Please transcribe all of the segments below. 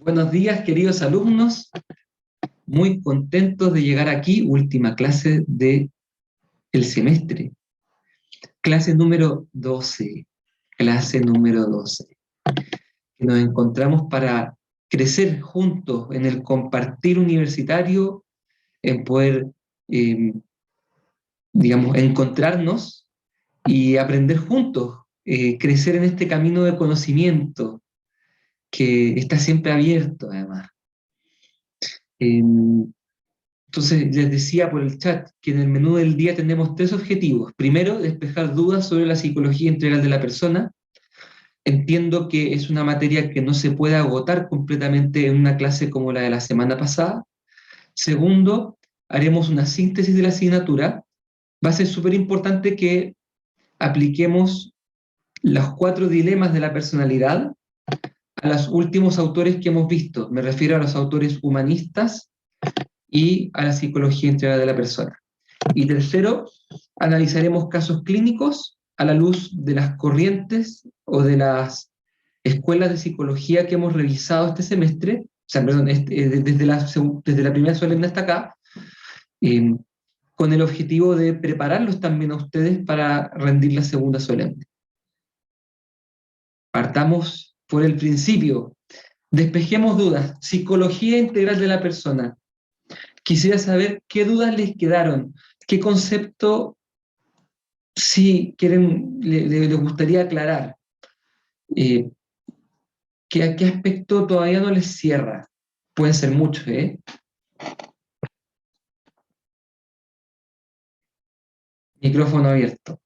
Buenos días, queridos alumnos. Muy contentos de llegar aquí, última clase del semestre. Clase número 12. Clase número 12. Nos encontramos para crecer juntos en el compartir universitario, en poder, encontrarnos y aprender juntos, crecer en este camino de conocimiento que está siempre abierto, además. Entonces, les decía por el chat que en el menú del día tenemos tres objetivos. Primero, despejar dudas sobre la psicología integral de la persona. Entiendo que es una materia que no se puede agotar completamente en una clase como la de la semana pasada. Segundo, haremos una síntesis de la asignatura. Va a ser súper importante que apliquemos los 4 dilemas de la personalidad a los últimos autores que hemos visto. Me refiero a los autores humanistas y a la psicología integral de la persona. Y tercero, analizaremos casos clínicos a la luz de las corrientes o de las escuelas de psicología que hemos revisado este semestre, o sea, perdón, desde la primera solemne hasta acá, eh, con el objetivo de prepararlos también a ustedes para rendir la segunda solemne. Partamos por el principio. Despejemos dudas. Psicología integral de la persona. Quisiera saber qué dudas les quedaron, qué concepto, si quieren, les gustaría aclarar, eh, qué aspecto todavía no les cierra. Pueden ser muchos, ¿eh? Micrófono abierto.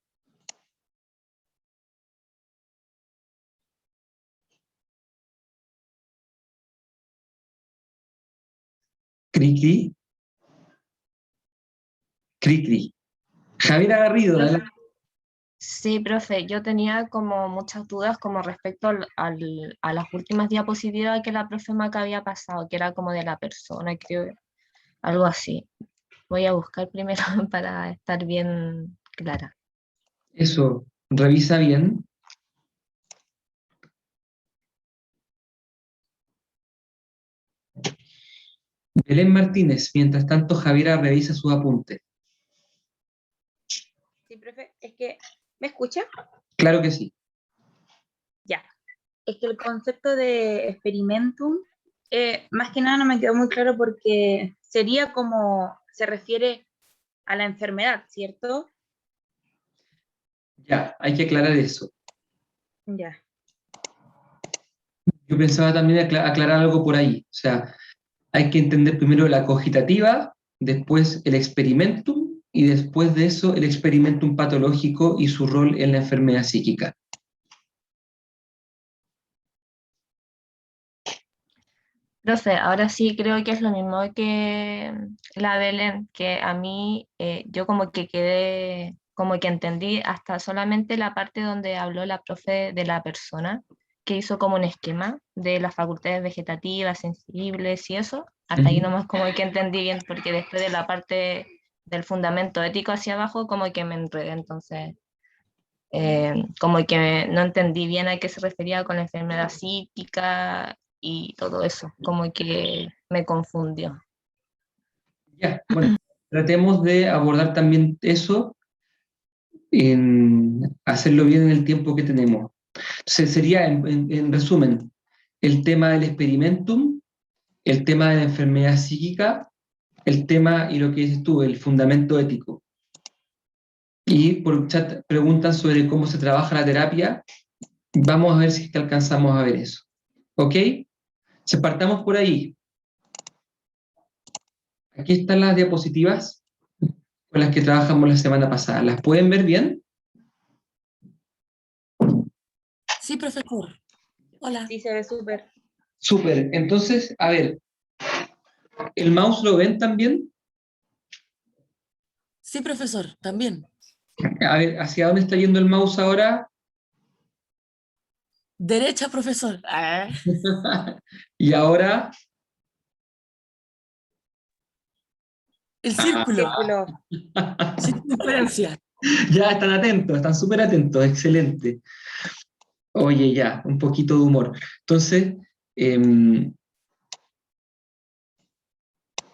Cri, cri. Cri, cri. Javier Garrido, adelante. Sí, profe, yo tenía como muchas dudas como respecto a las últimas diapositivas que la profe Maca había pasado, que era como de la persona, creo, algo así. Voy a buscar primero para estar bien clara. Eso, revisa bien. Belén Martínez, mientras tanto Javiera revisa sus apuntes. Sí, profe, es que, ¿me escucha? Claro que sí. Ya, es que el concepto de experimentum, más que nada no me quedó muy claro porque sería como, se refiere a la enfermedad, ¿cierto? Ya, hay que aclarar eso. Ya. Yo pensaba también aclarar algo por ahí. O sea, hay que entender primero la cogitativa, después el experimentum, y después de eso el experimentum patológico y su rol en la enfermedad psíquica. Profe, ahora sí creo que es lo mismo que la Belén, que a mí yo como que quedé, como que entendí hasta solamente la parte donde habló la profe de la persona, que hizo como un esquema de las facultades vegetativas, sensibles y eso. Hasta ahí nomás como que entendí bien, porque después de la parte del fundamento ético hacia abajo como que me enredé, entonces como que no entendí bien a qué se refería con la enfermedad psíquica y todo eso, como que me confundió. Ya, bueno, tratemos de abordar también eso, en hacerlo bien en el tiempo que tenemos. Entonces sería, en resumen, el tema del experimentum, el tema de la enfermedad psíquica, el tema y lo que dices tú, el fundamento ético. Y por chat preguntan sobre cómo se trabaja la terapia. Vamos a ver si es que alcanzamos a ver eso. ¿Ok? Se partamos por ahí. Aquí están las diapositivas con las que trabajamos la semana pasada. ¿Las pueden ver bien? Sí, profesor. Hola. Sí, se ve súper. Súper. Entonces, a ver, ¿el mouse lo ven también? Sí, profesor, también. A ver, ¿hacia dónde está yendo el mouse ahora? Derecha, profesor. Y ahora, El círculo. Círculo. Circunferencia. ya están atentos, están súper atentos, excelente. Oye, ya, un poquito de humor. Entonces,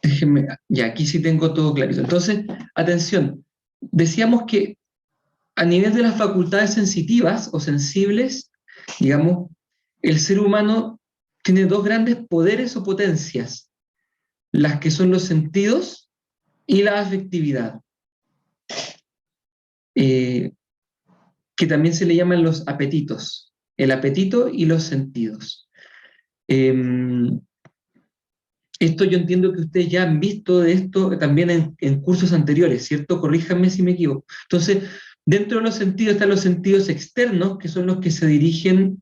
Déjenme, ya aquí sí tengo todo clarito. Entonces, atención, decíamos que a nivel de las facultades sensitivas o sensibles, digamos, el ser humano tiene dos grandes poderes o potencias, las que son los sentidos y la afectividad, que también se le llaman los apetitos, el apetito y los sentidos. Esto yo entiendo que ustedes ya han visto de esto también en cursos anteriores, ¿cierto? Corríjanme si me equivoco. Entonces, dentro de los sentidos están los sentidos externos, que son los que se dirigen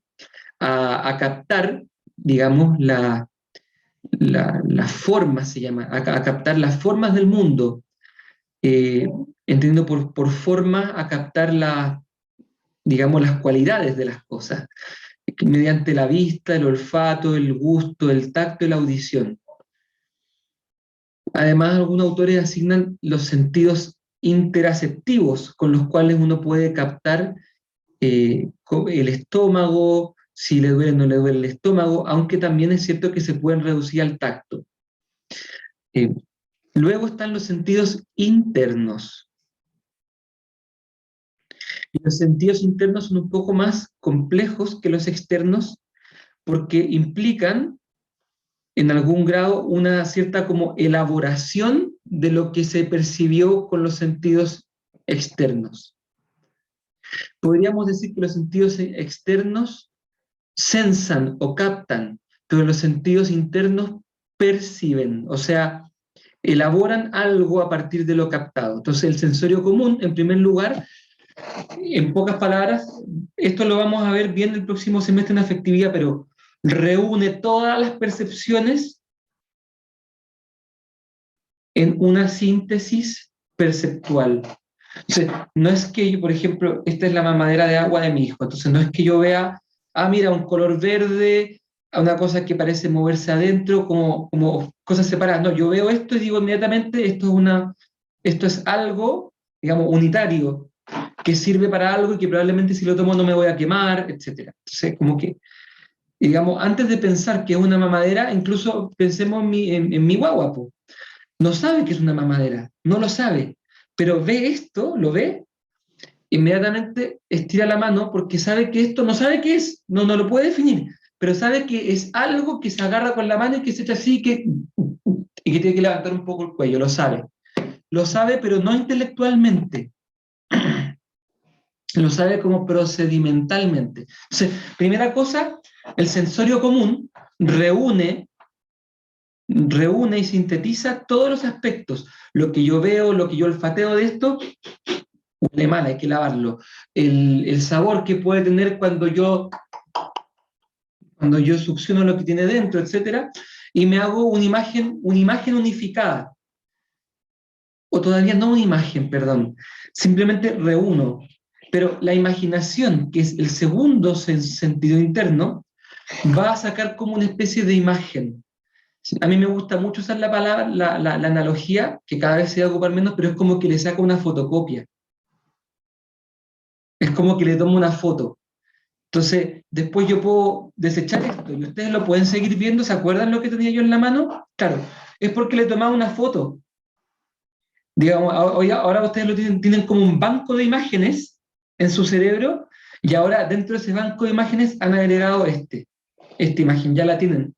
a captar, digamos, la forma, se llama, a captar las formas del mundo. Entiendo por forma a captar digamos, las cualidades de las cosas, mediante la vista, el olfato, el gusto, el tacto y la audición. Además, algunos autores asignan los sentidos interaceptivos, con los cuales uno puede captar el estómago, si le duele o no le duele el estómago, aunque también es cierto que se pueden reducir al tacto. Luego están los sentidos internos. Y los sentidos internos son un poco más complejos que los externos porque implican en algún grado una cierta como elaboración de lo que se percibió con los sentidos externos. Podríamos decir que los sentidos externos sensan o captan, pero los sentidos internos perciben, o sea, elaboran algo a partir de lo captado. Entonces el sensorio común, en primer lugar, en pocas palabras, esto lo vamos a ver bien el próximo semestre en afectividad, pero reúne todas las percepciones en una síntesis perceptual. Entonces, no es que yo, por ejemplo, esta es la mamadera de agua de mi hijo, entonces no es que yo vea, mira, un color verde, a una cosa que parece moverse adentro, como cosas separadas. No, yo veo esto y digo inmediatamente, esto es algo, digamos, unitario, que sirve para algo y que probablemente si lo tomo no me voy a quemar, etc. Entonces, como que, digamos, antes de pensar que es una mamadera, incluso pensemos en mi guagua, po. No sabe que es una mamadera, no lo sabe, pero ve esto, lo ve, inmediatamente estira la mano porque sabe que esto no sabe qué es, no lo puede definir, pero sabe que es algo que se agarra con la mano y que se echa así y que tiene que levantar un poco el cuello, lo sabe. Lo sabe, pero no intelectualmente. Lo sabe como procedimentalmente. Entonces, primera cosa, el sensorio común reúne y sintetiza todos los aspectos. Lo que yo veo, lo que yo olfateo de esto, huele mal, hay que lavarlo. El sabor que puede tener cuando yo succiono lo que tiene dentro, etc. Y me hago una imagen unificada. O todavía no una imagen, perdón. Simplemente reúno. Pero la imaginación, que es el segundo sentido interno, va a sacar como una especie de imagen. A mí me gusta mucho usar la palabra, la analogía, que cada vez se va a ocupar menos, pero es como que le saco una fotocopia. Es como que le tomo una foto. Entonces, después yo puedo desechar esto y ustedes lo pueden seguir viendo. ¿Se acuerdan lo que tenía yo en la mano? Claro, es porque le tomaba una foto. Digamos, ahora ustedes lo tienen como un banco de imágenes en su cerebro y ahora dentro de ese banco de imágenes han agregado esta imagen, ya la tienen.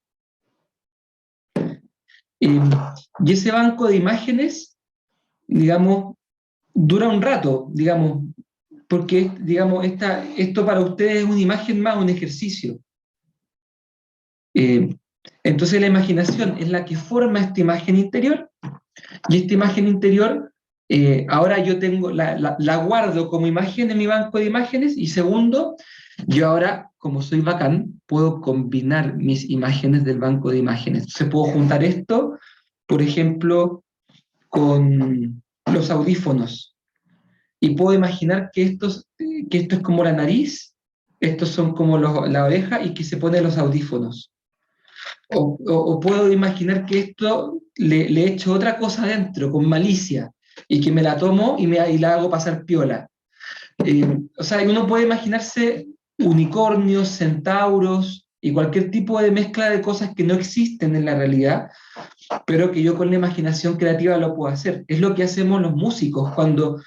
Y ese banco de imágenes, digamos, dura un rato, digamos, porque, digamos, esto para ustedes es una imagen más, un ejercicio. Entonces la imaginación es la que forma esta imagen interior, y esta imagen interior, ahora yo tengo, la guardo como imagen en mi banco de imágenes, y segundo, yo ahora, como soy bacán, puedo combinar mis imágenes del banco de imágenes. Entonces puedo juntar esto, por ejemplo, con los audífonos. Y puedo imaginar que esto es como la nariz, estos son como la oreja y que se pone los audífonos. O puedo imaginar que esto le echo otra cosa adentro, con malicia, y que me la tomo y la hago pasar piola. O sea, uno puede imaginarse unicornios, centauros y cualquier tipo de mezcla de cosas que no existen en la realidad, pero que yo con la imaginación creativa lo puedo hacer. Es lo que hacemos los músicos cuando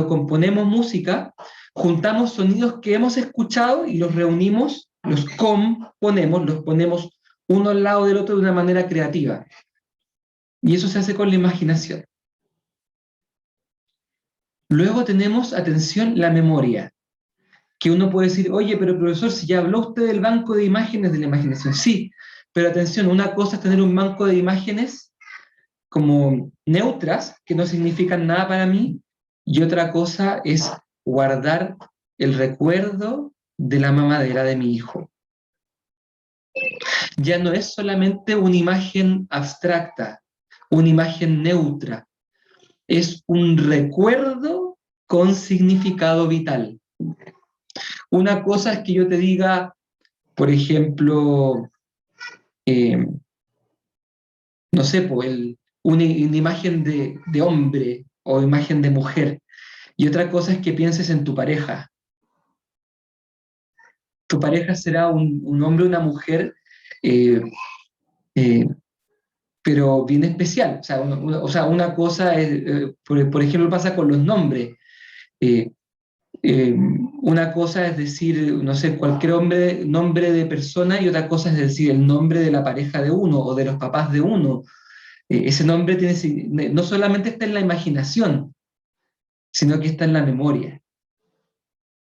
componemos música, juntamos sonidos que hemos escuchado y los reunimos, los componemos, los ponemos uno al lado del otro de una manera creativa. Y eso se hace con la imaginación. Luego tenemos, atención, la memoria, que uno puede decir, oye, pero profesor, si ya habló usted del banco de imágenes de la imaginación. Sí, pero atención, una cosa es tener un banco de imágenes como neutras, que no significan nada para mí, y otra cosa es guardar el recuerdo de la mamadera de mi hijo. Ya no es solamente una imagen abstracta, una imagen neutra, es un recuerdo con significado vital. Una cosa es que yo te diga, por ejemplo, no sé, una imagen de hombre o imagen de mujer, y otra cosa es que pienses en tu pareja. Tu pareja será un hombre o una mujer, eh, eh, pero bien especial. O sea, una cosa es, por ejemplo, pasa con los nombres. Eh, una cosa es decir, no sé, cualquier nombre de persona, y otra cosa es decir el nombre de la pareja de uno o de los papás de uno. Ese nombre no solamente está en la imaginación, sino que está en la memoria.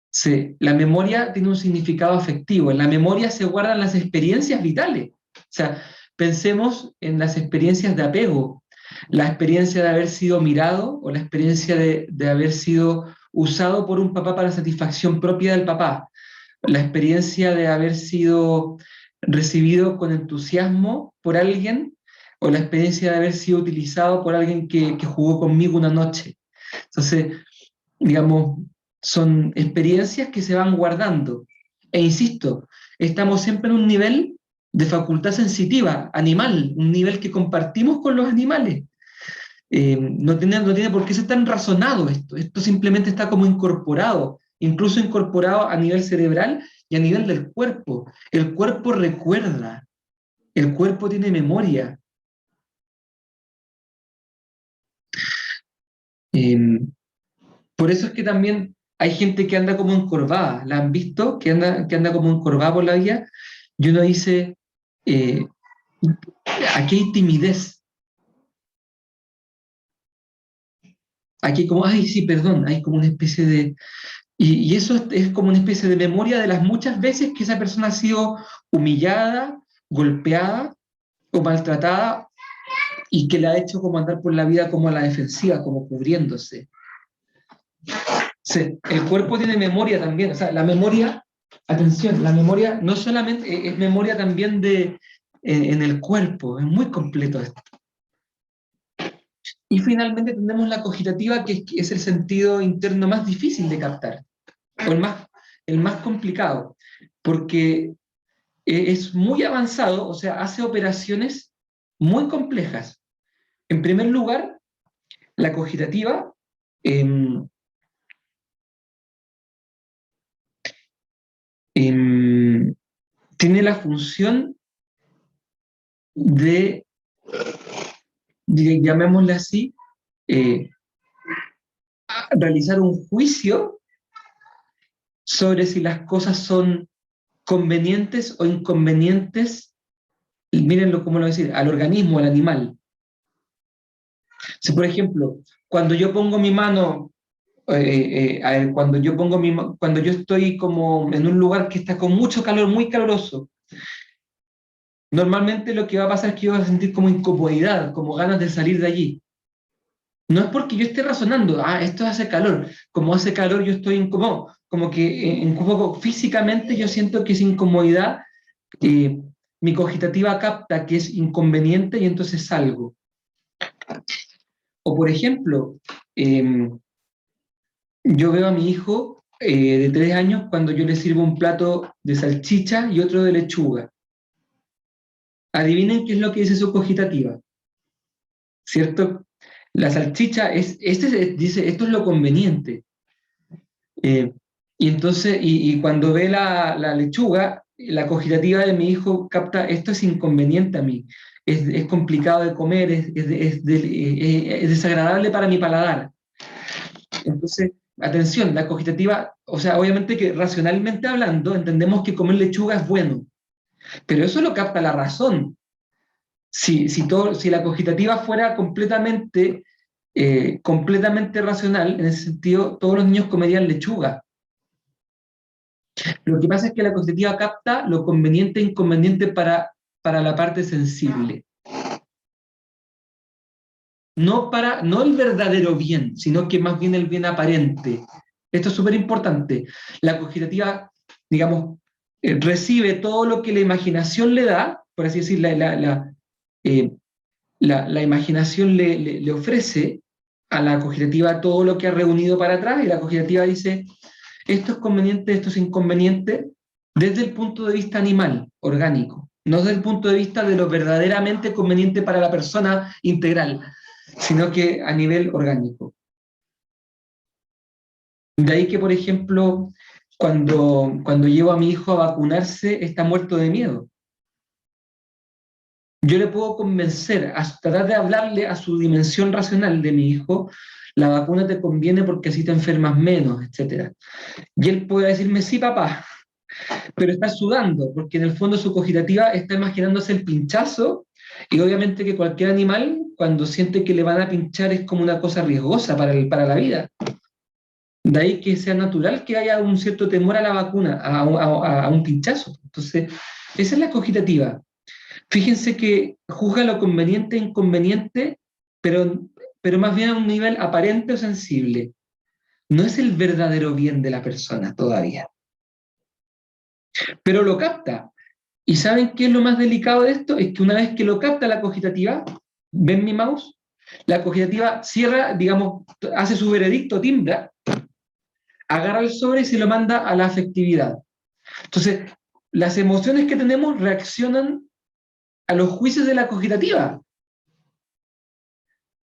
Sí, la memoria tiene un significado afectivo. En la memoria se guardan las experiencias vitales. O sea, pensemos en las experiencias de apego, la experiencia de haber sido mirado o la experiencia de haber sido usado por un papá para satisfacción propia del papá, la experiencia de haber sido recibido con entusiasmo por alguien o la experiencia de haber sido utilizado por alguien que jugó conmigo una noche. Entonces, digamos, son experiencias que se van guardando. E insisto, estamos siempre en un nivel de facultad sensitiva, animal, un nivel que compartimos con los animales. No tiene por qué ser tan razonado esto simplemente está como incorporado, incluso incorporado a nivel cerebral y a nivel del cuerpo. El cuerpo recuerda, el cuerpo tiene memoria. Por eso es que también hay gente que anda como encorvada, ¿la han visto? Que anda como encorvada por la vida, y uno dice, eh, aquí hay timidez, aquí como, ay, sí, perdón, hay como una especie de... Y eso es como una especie de memoria de las muchas veces que esa persona ha sido humillada, golpeada o maltratada, y que le ha hecho como andar por la vida como a la defensiva, como cubriéndose. Sí, el cuerpo tiene memoria también, o sea, la memoria, atención, la memoria no solamente es memoria también en el cuerpo, es muy completo esto. Y finalmente tenemos la cogitativa, que es el sentido interno más difícil de captar, o el más complicado, porque es muy avanzado, o sea, hace operaciones muy complejas. En primer lugar, la cogitativa tiene la función de, llamémosle así, realizar un juicio sobre si las cosas son convenientes o inconvenientes, y mírenlo cómo lo voy a decir, al organismo, al animal. Si, por ejemplo, cuando yo pongo mi mano, cuando yo estoy como en un lugar que está con mucho calor, muy caluroso, normalmente lo que va a pasar es que yo voy a sentir como incomodidad, como ganas de salir de allí. No es porque yo esté razonando, esto hace calor, como hace calor yo estoy incómodo, como que un poco físicamente yo siento que es incomodidad, mi cogitativa capta que es inconveniente y entonces salgo. O por ejemplo, yo veo a mi hijo de 3 años cuando yo le sirvo un plato de salchicha y otro de lechuga. Adivinen qué es lo que dice su cogitativa, ¿cierto? La salchicha dice, esto es lo conveniente. Y entonces, y cuando ve la lechuga, la cogitativa de mi hijo capta, esto es inconveniente a mí, es complicado de comer, es desagradable para mi paladar. Entonces, atención, la cogitativa, o sea, obviamente que racionalmente hablando, entendemos que comer lechuga es bueno, pero eso lo capta la razón. Si la cogitativa fuera completamente racional, en ese sentido, todos los niños comerían lechuga. Lo que pasa es que la cognitiva capta lo conveniente e inconveniente para la parte sensible. No el verdadero bien, sino que más bien el bien aparente. Esto es súper importante. La cognitiva, digamos, recibe todo lo que la imaginación le da, por así decir, la imaginación le ofrece a la cognitiva todo lo que ha reunido para atrás, y la cognitiva dice, esto es conveniente, esto es inconveniente, desde el punto de vista animal, orgánico, no desde el punto de vista de lo verdaderamente conveniente para la persona integral, sino que a nivel orgánico. De ahí que, por ejemplo, cuando llevo a mi hijo a vacunarse, está muerto de miedo. Yo le puedo convencer, a tratar de hablarle a su dimensión racional de mi hijo, la vacuna te conviene porque así te enfermas menos, etc. Y él puede decirme, sí, papá, pero está sudando, porque en el fondo su cogitativa está imaginándose el pinchazo, y obviamente que cualquier animal, cuando siente que le van a pinchar, es como una cosa riesgosa para la vida. De ahí que sea natural que haya un cierto temor a la vacuna, a un pinchazo. Entonces, esa es la cogitativa. Fíjense que juzga lo conveniente e inconveniente, pero más bien a un nivel aparente o sensible. No es el verdadero bien de la persona todavía, pero lo capta. ¿Y saben qué es lo más delicado de esto? Es que una vez que lo capta la cogitativa, ¿ven mi mouse? La cogitativa cierra, digamos, hace su veredicto, timbra, agarra el sobre y se lo manda a la afectividad. Entonces, las emociones que tenemos reaccionan a los juicios de la cogitativa.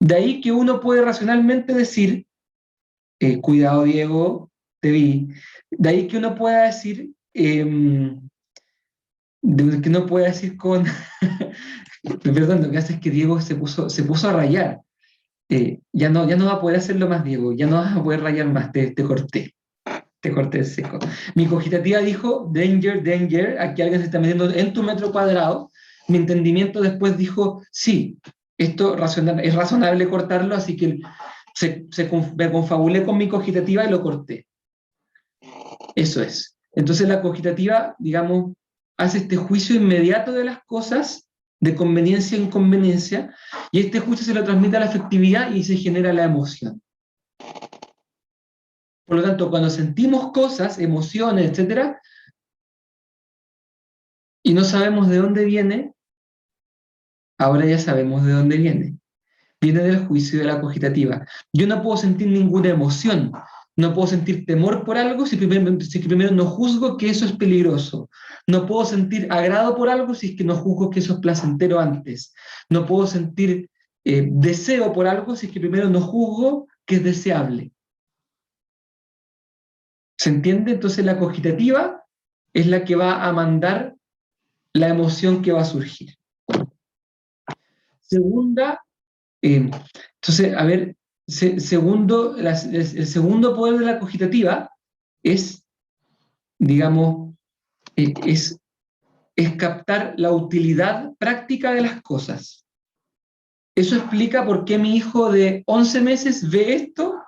De ahí que uno puede racionalmente decir, cuidado Diego, te vi. De ahí que uno pueda decir, que no pueda decir con... Perdón, lo que hace es que Diego se puso a rayar. Ya no va a poder hacerlo más, Diego, ya no vas a poder rayar más, te corté el seco. Mi cogitativa dijo, danger, danger, aquí alguien se está metiendo en tu metro cuadrado. Mi entendimiento después dijo, sí, esto es razonable cortarlo, así que me confabulé con mi cogitativa y lo corté. Eso es. Entonces la cogitativa, digamos, hace este juicio inmediato de las cosas, de conveniencia a inconveniencia, y este juicio se lo transmite a la afectividad y se genera la emoción. Por lo tanto, cuando sentimos cosas, emociones, etc., y no sabemos de dónde viene, ahora ya sabemos de dónde viene. Viene del juicio de la cogitativa. Yo no puedo sentir ninguna emoción, no puedo sentir temor por algo si primero no juzgo que eso es peligroso. No puedo sentir agrado por algo si es que no juzgo que eso es placentero antes. No puedo sentir deseo por algo si es que primero no juzgo que es deseable. ¿Se entiende? Entonces la cogitativa es la que va a mandar la emoción que va a surgir. Segunda, entonces, a ver, el segundo poder de la cogitativa es, digamos, es captar la utilidad práctica de las cosas. Eso explica por qué mi hijo de 11 meses ve esto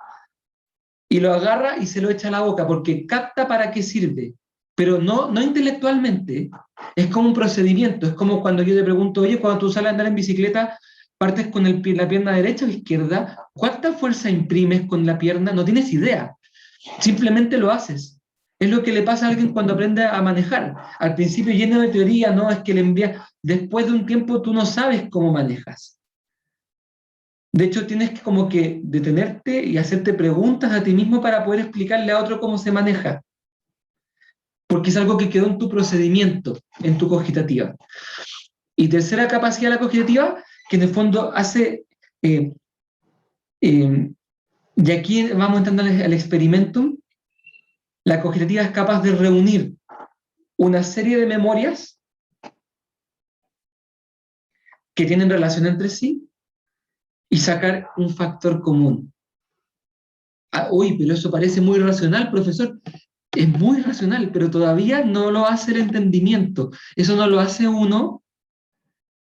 y lo agarra y se lo echa a la boca, porque capta para qué sirve, pero no intelectualmente. Es como un procedimiento, es como cuando yo te pregunto, oye, cuando tú sales a andar en bicicleta, partes con la pierna derecha o izquierda, ¿cuánta fuerza imprimes con la pierna? No tienes idea, simplemente lo haces. Es lo que le pasa a alguien cuando aprende a manejar. Al principio lleno de teoría, no, es que le envía, después de un tiempo tú no sabes cómo manejas. De hecho, tienes que como que detenerte y hacerte preguntas a ti mismo para poder explicarle a otro cómo se maneja. Porque es algo que quedó en tu procedimiento, en tu cogitativa. Y tercera capacidad de la cogitativa, que en el fondo hace... y aquí vamos entrando al experimentum. La cogitativa es capaz de reunir una serie de memorias que tienen relación entre sí y sacar un factor común. Uy, pero eso parece muy racional, profesor. Es muy racional, pero todavía no lo hace el entendimiento. Eso no lo hace uno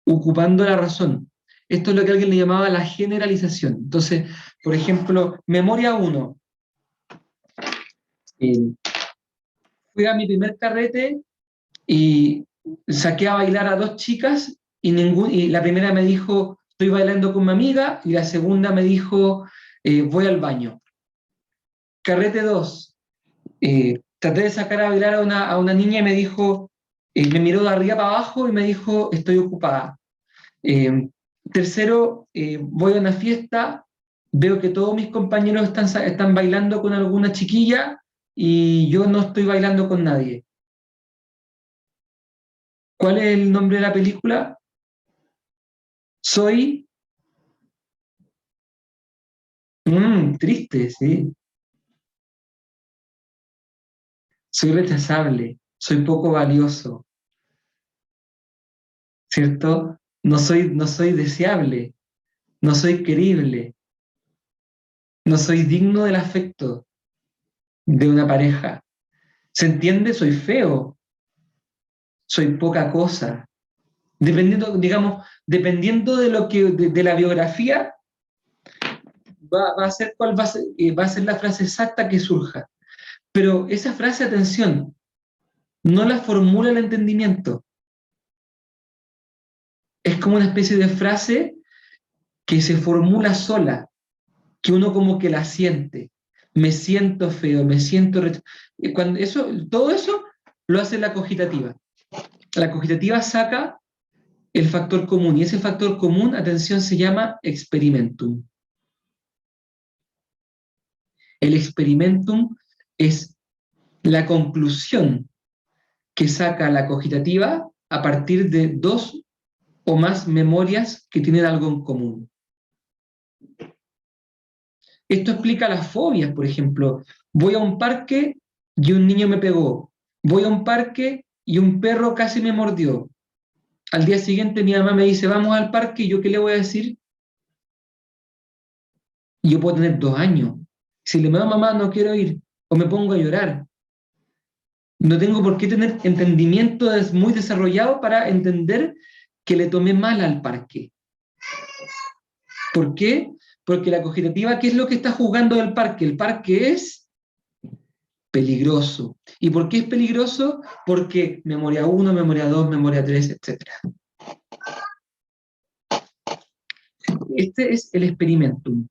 ocupando la razón. Esto es lo que alguien le llamaba la generalización. Entonces, por ejemplo, memoria 1. Fui a mi primer carrete y saqué a bailar a 2 chicas y la primera me dijo, estoy bailando con mi amiga, y la segunda me dijo, voy al baño. Carrete 2. Traté de sacar a bailar a una niña y me dijo, me miró de arriba para abajo y me dijo, estoy ocupada. Tercero, voy a una fiesta, veo que todos mis compañeros están bailando con alguna chiquilla y yo no estoy bailando con nadie. ¿Cuál es el nombre de la película? Soy... triste, sí. Soy rechazable, soy poco valioso, ¿cierto? No soy deseable, no soy querible, no soy digno del afecto de una pareja. ¿Se entiende? Soy feo, soy poca cosa. Dependiendo, digamos, dependiendo de lo que, de la biografía, va a ser cuál va a ser la frase exacta que surja. Pero esa frase, atención, no la formula el entendimiento. Es como una especie de frase que se formula sola, que uno como que la siente. Me siento feo, me siento... Cuando todo eso lo hace la cogitativa. La cogitativa saca el factor común, y ese factor común, atención, se llama experimentum. El experimentum es la conclusión que saca la cogitativa a partir de 2 o más memorias que tienen algo en común. Esto explica las fobias, por ejemplo. Voy a un parque y un niño me pegó. Voy a un parque y un perro casi me mordió. Al día siguiente mi mamá me dice, vamos al parque, y yo ¿qué le voy a decir? Yo puedo tener 2 años. Si le digo, mamá, no quiero ir, o me pongo a llorar. No tengo por qué tener entendimiento muy desarrollado para entender que le tomé mal al parque. ¿Por qué? Porque la cogitativa, ¿qué es lo que está juzgando del parque? El parque es peligroso. ¿Y por qué es peligroso? Porque memoria 1, memoria 2, memoria 3, etc. Este es el experimentum.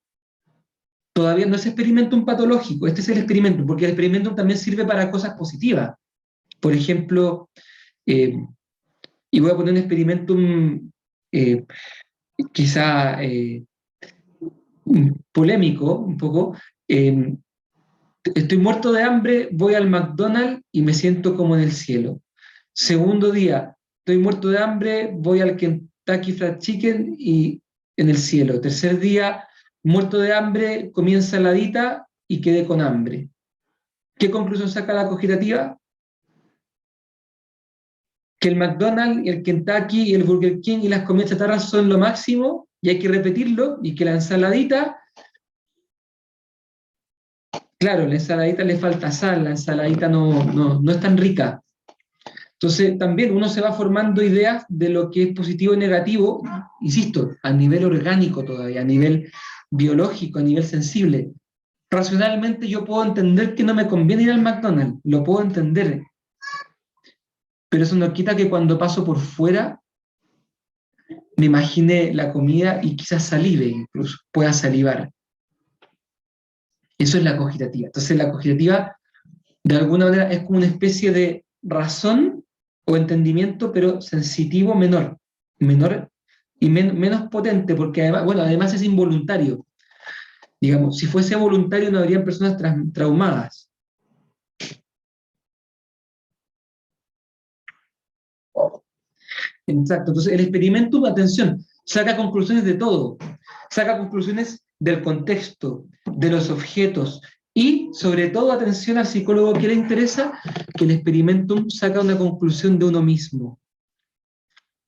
Todavía no es experimentum patológico, este es el experimentum, porque el experimentum también sirve para cosas positivas. Por ejemplo, y voy a poner un experimentum quizá polémico un poco. Estoy muerto de hambre, voy al McDonald's y me siento como en el cielo. Segundo día, estoy muerto de hambre, voy al Kentucky Fried Chicken y en el cielo. Tercer día, muerto de hambre, comí ensaladita y quedé con hambre. ¿Qué conclusión saca la cogitativa? Que el McDonald's, el Kentucky y el Burger King y las comidas chatarras son lo máximo y hay que repetirlo, y que la ensaladita, claro, la ensaladita le falta sal, la ensaladita no es tan rica. Entonces también uno se va formando ideas de lo que es positivo y negativo, insisto, a nivel orgánico todavía, a nivel biológico, a nivel sensible. Racionalmente yo puedo entender que no me conviene ir al McDonald's, lo puedo entender, pero eso no quita que cuando paso por fuera me imagine la comida y quizás salive, incluso pueda salivar. Eso es la cogitativa. Entonces la cogitativa, de alguna manera, es como una especie de razón o entendimiento, pero sensitivo menor y menos potente, porque además es involuntario. Digamos, si fuese voluntario no habrían personas traumadas. Exacto. Entonces el experimento, atención, saca conclusiones de todo. Saca conclusiones del contexto, de los objetos, Y, sobre todo, atención al psicólogo que le interesa, que el experimentum saca una conclusión de uno mismo.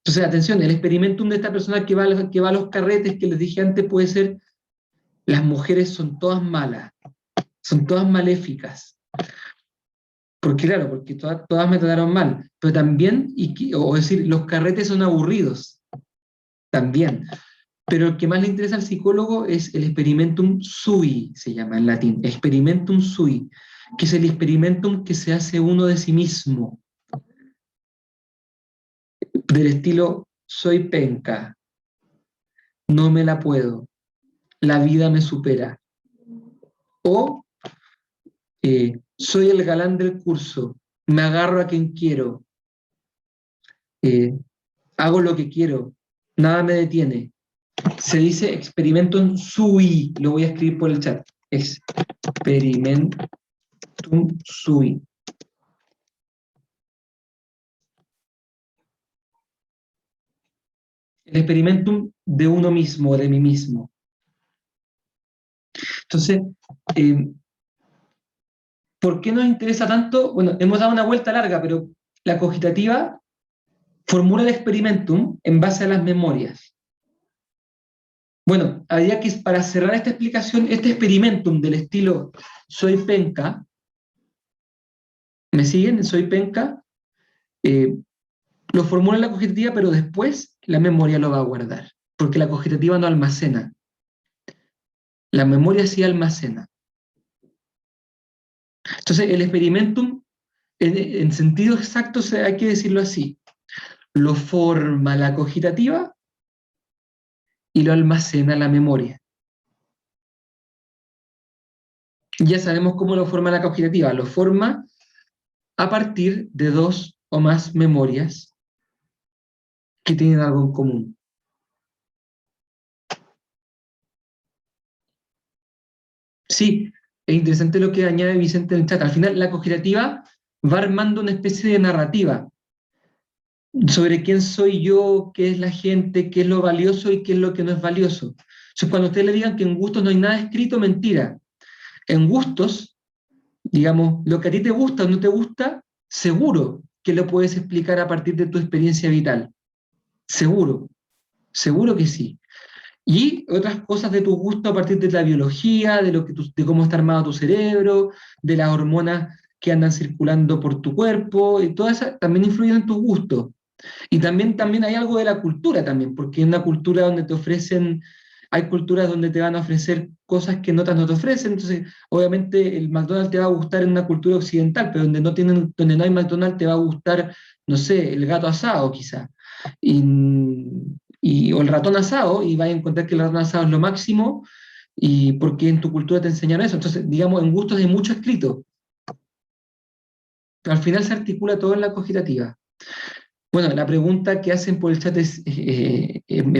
Entonces, atención, el experimentum de esta persona que va a los carretes, que les dije antes, puede ser: las mujeres son todas malas, son todas maléficas. Porque claro, porque todas me trataron mal, pero también, o decir, los carretes son aburridos, también. Pero el que más le interesa al psicólogo es el experimentum sui, se llama en latín, experimentum sui, que es el experimentum que se hace uno de sí mismo, del estilo: soy penca, no me la puedo, la vida me supera. O soy el galán del curso, me agarro a quien quiero, hago lo que quiero, nada me detiene. Se dice experimentum sui, lo voy a escribir por el chat. Experimentum sui. El experimentum de uno mismo, de mí mismo. Entonces, ¿por qué nos interesa tanto? Bueno, hemos dado una vuelta larga, pero la cogitativa formula el experimentum en base a las memorias. Bueno, habría que, para cerrar esta explicación, este experimentum del estilo soy penca, ¿me siguen? Soy penca, lo formula la cogitativa, pero después la memoria lo va a guardar, porque la cogitativa no almacena. La memoria sí almacena. Entonces, el experimentum, en sentido exacto, hay que decirlo así: lo forma la cogitativa y lo almacena la memoria. Ya sabemos cómo lo forma la cogitativa. Lo forma a partir de dos o más memorias que tienen algo en común. Sí, es interesante lo que añade Vicente en el chat. Al final, la cogitativa va armando una especie de narrativa sobre quién soy yo, qué es la gente, qué es lo valioso y qué es lo que no es valioso. Entonces, cuando ustedes le digan que en gustos no hay nada escrito, mentira. En gustos, digamos, lo que a ti te gusta o no te gusta, seguro que lo puedes explicar a partir de tu experiencia vital. Seguro, seguro que sí. Y otras cosas de tu gusto a partir de la biología, de cómo está armado tu cerebro, de las hormonas que andan circulando por tu cuerpo, y todas esas también influyen en tus gustos. Y también hay algo de la cultura también, porque en una cultura donde te ofrecen, hay culturas donde te van a ofrecer cosas que en otras no te ofrecen. Entonces, obviamente el McDonald's te va a gustar en una cultura occidental, pero donde no hay McDonald's te va a gustar, no sé, el gato asado quizá. Y, o el ratón asado, y vas a encontrar que el ratón asado es lo máximo, y porque en tu cultura te enseñaron eso. Entonces, digamos, en gustos hay mucho escrito. Pero al final se articula todo en la cogitativa. Bueno, la pregunta que hacen por el chat es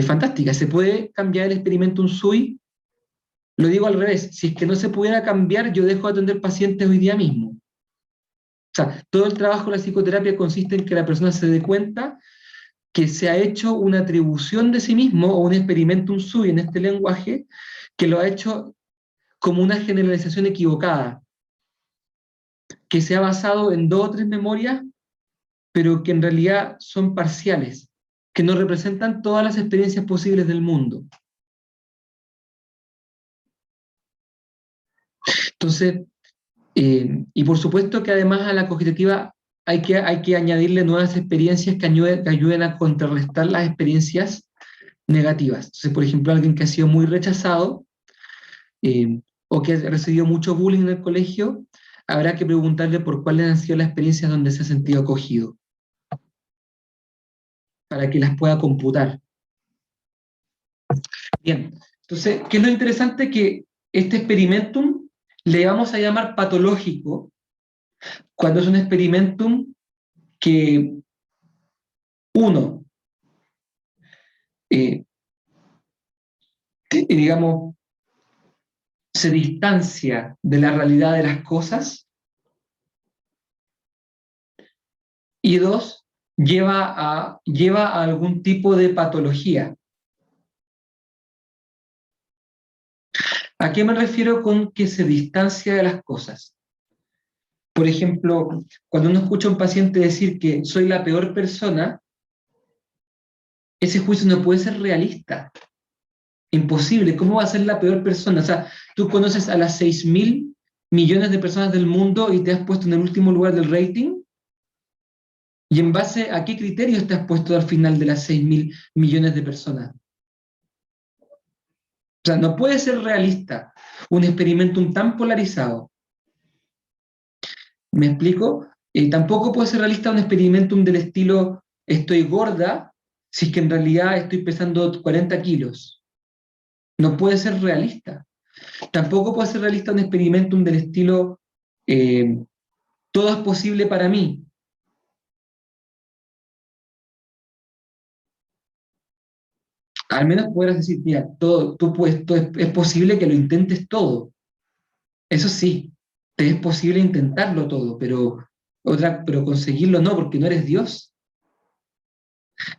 fantástica. ¿Se puede cambiar el experimentum sui? Lo digo al revés. Si es que no se pudiera cambiar, yo dejo de atender pacientes hoy día mismo. O sea, todo el trabajo de la psicoterapia consiste en que la persona se dé cuenta que se ha hecho una atribución de sí mismo o un experimentum sui en este lenguaje que lo ha hecho como una generalización equivocada, que se ha basado en dos o tres memorias, pero que en realidad son parciales, que no representan todas las experiencias posibles del mundo. Entonces, y por supuesto que además a la cogitativa hay que añadirle nuevas experiencias que ayuden a contrarrestar las experiencias negativas. Entonces, por ejemplo, alguien que ha sido muy rechazado o que ha recibido mucho bullying en el colegio, habrá que preguntarle por cuáles han sido las experiencias donde se ha sentido acogido, para que las pueda computar. Bien, entonces, ¿qué es lo interesante? Que este experimentum le vamos a llamar patológico cuando es un experimentum que, uno, digamos, se distancia de la realidad de las cosas, y dos, lleva a algún tipo de patología. ¿A qué me refiero con que se distancia de las cosas? Por ejemplo, cuando uno escucha a un paciente decir que soy la peor persona, ese juicio no puede ser realista. Imposible. ¿Cómo va a ser la peor persona? O sea, tú conoces a las 6.000 millones de personas del mundo y te has puesto en el último lugar del rating. ¿Y en base a qué criterios te has puesto al final de las 6.000 millones de personas? O sea, no puede ser realista un experimentum tan polarizado. ¿Me explico? Tampoco puede ser realista un experimentum del estilo estoy gorda si es que en realidad estoy pesando 40 kilos. No puede ser realista. Tampoco puede ser realista un experimentum del estilo todo es posible para mí. Al menos podrás decir, mira, todo, tú puedes, es posible que lo intentes todo. Eso sí, te es posible intentarlo todo, pero conseguirlo no, porque no eres Dios.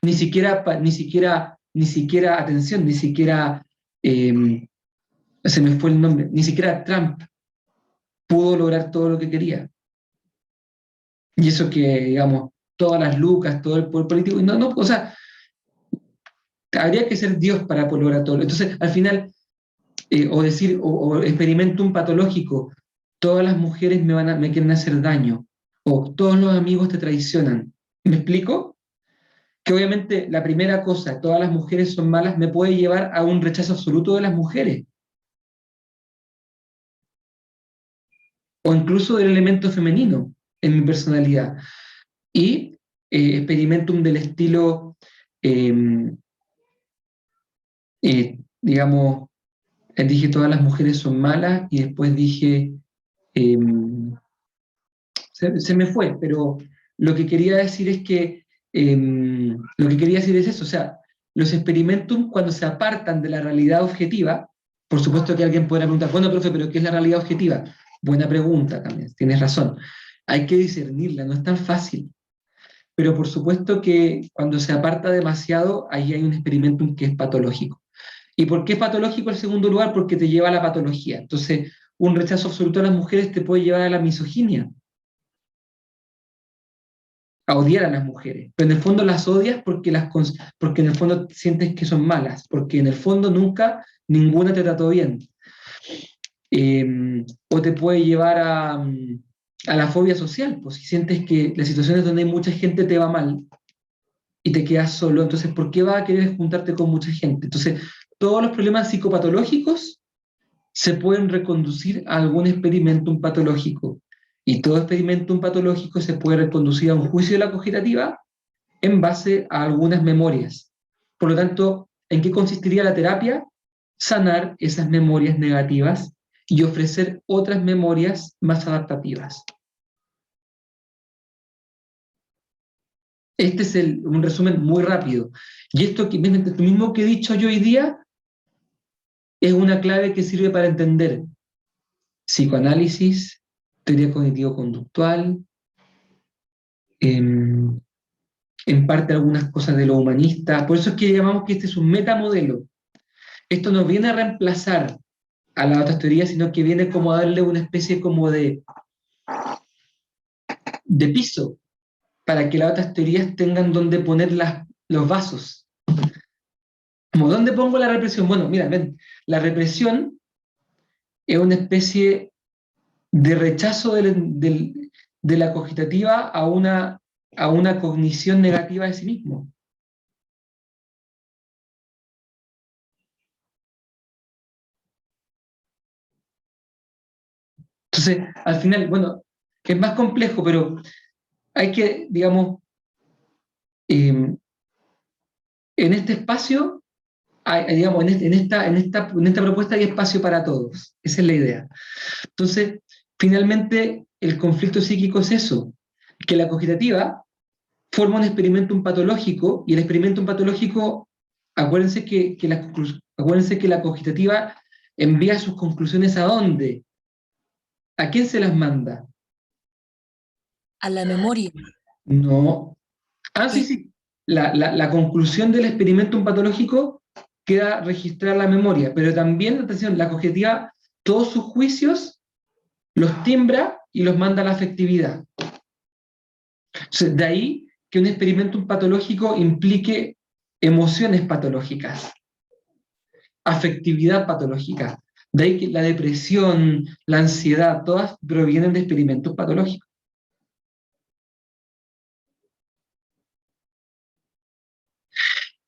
Ni siquiera, atención, ni siquiera, se me fue el nombre, ni siquiera Trump pudo lograr todo lo que quería. Y eso que, digamos, todas las lucas, todo el poder político, y no, o sea, habría que ser Dios para poder lograr todo. Entonces, al final, o experimento un patológico, todas las mujeres me quieren hacer daño, o todos los amigos te traicionan. ¿Me explico? Que obviamente la primera cosa, todas las mujeres son malas, me puede llevar a un rechazo absoluto de las mujeres, o incluso del elemento femenino en mi personalidad. Y experimentum del estilo, eh, digamos, dije todas las mujeres son malas y después dije, eh, se me fue, pero lo que quería decir es que, lo que quería decir es eso, o sea, los experimentum cuando se apartan de la realidad objetiva, por supuesto que alguien podrá preguntar, bueno, profe, pero ¿qué es la realidad objetiva? Buena pregunta también, tienes razón. Hay que discernirla, no es tan fácil. Pero por supuesto que cuando se aparta demasiado, ahí hay un experimentum que es patológico. ¿Y por qué es patológico en segundo lugar? Porque te lleva a la patología. Entonces, un rechazo absoluto a las mujeres te puede llevar a la misoginia, a odiar a las mujeres. Pero en el fondo las odias porque en el fondo sientes que son malas, porque en el fondo nunca ninguna te trató bien. O te puede llevar a la fobia social, pues si sientes que las situaciones donde hay mucha gente te va mal y te quedas solo, entonces ¿por qué vas a querer juntarte con mucha gente? Entonces, todos los problemas psicopatológicos se pueden reconducir a algún experimentum patológico. Y todo experimentum patológico se puede reconducir a un juicio de la cogitativa en base a algunas memorias. Por lo tanto, ¿en qué consistiría la terapia? Sanar esas memorias negativas y ofrecer otras memorias más adaptativas. Este es un resumen muy rápido. Y esto lo mismo que he dicho yo hoy día es una clave que sirve para entender psicoanálisis, teoría cognitivo-conductual, en parte algunas cosas de lo humanista. Por eso es que llamamos que este es un metamodelo. Esto no viene a reemplazar a las otras teorías, sino que viene como a darle una especie como de piso para que las otras teorías tengan donde poner los vasos. Como, ¿dónde pongo la represión? Bueno, mira, ven, la represión es una especie de rechazo de la cogitativa a una cognición negativa de sí mismo. Entonces, al final, bueno, es más complejo, pero hay que, digamos, en este espacio, digamos, en esta propuesta hay espacio para todos. Esa es la idea. Entonces, finalmente, el conflicto psíquico es eso, que la cogitativa forma un experimentum patológico, y el experimentum patológico, acuérdense que la cogitativa envía sus conclusiones ¿a dónde? ¿A quién se las manda? A la memoria. No. Ah, sí, sí. La conclusión del experimentum patológico queda registrada en la memoria, pero también, atención, la cognitiva todos sus juicios, los timbra y los manda a la afectividad. Entonces, de ahí que un experimentum patológico implique emociones patológicas, afectividad patológica. De ahí que la depresión, la ansiedad, todas provienen de experimentos patológicos.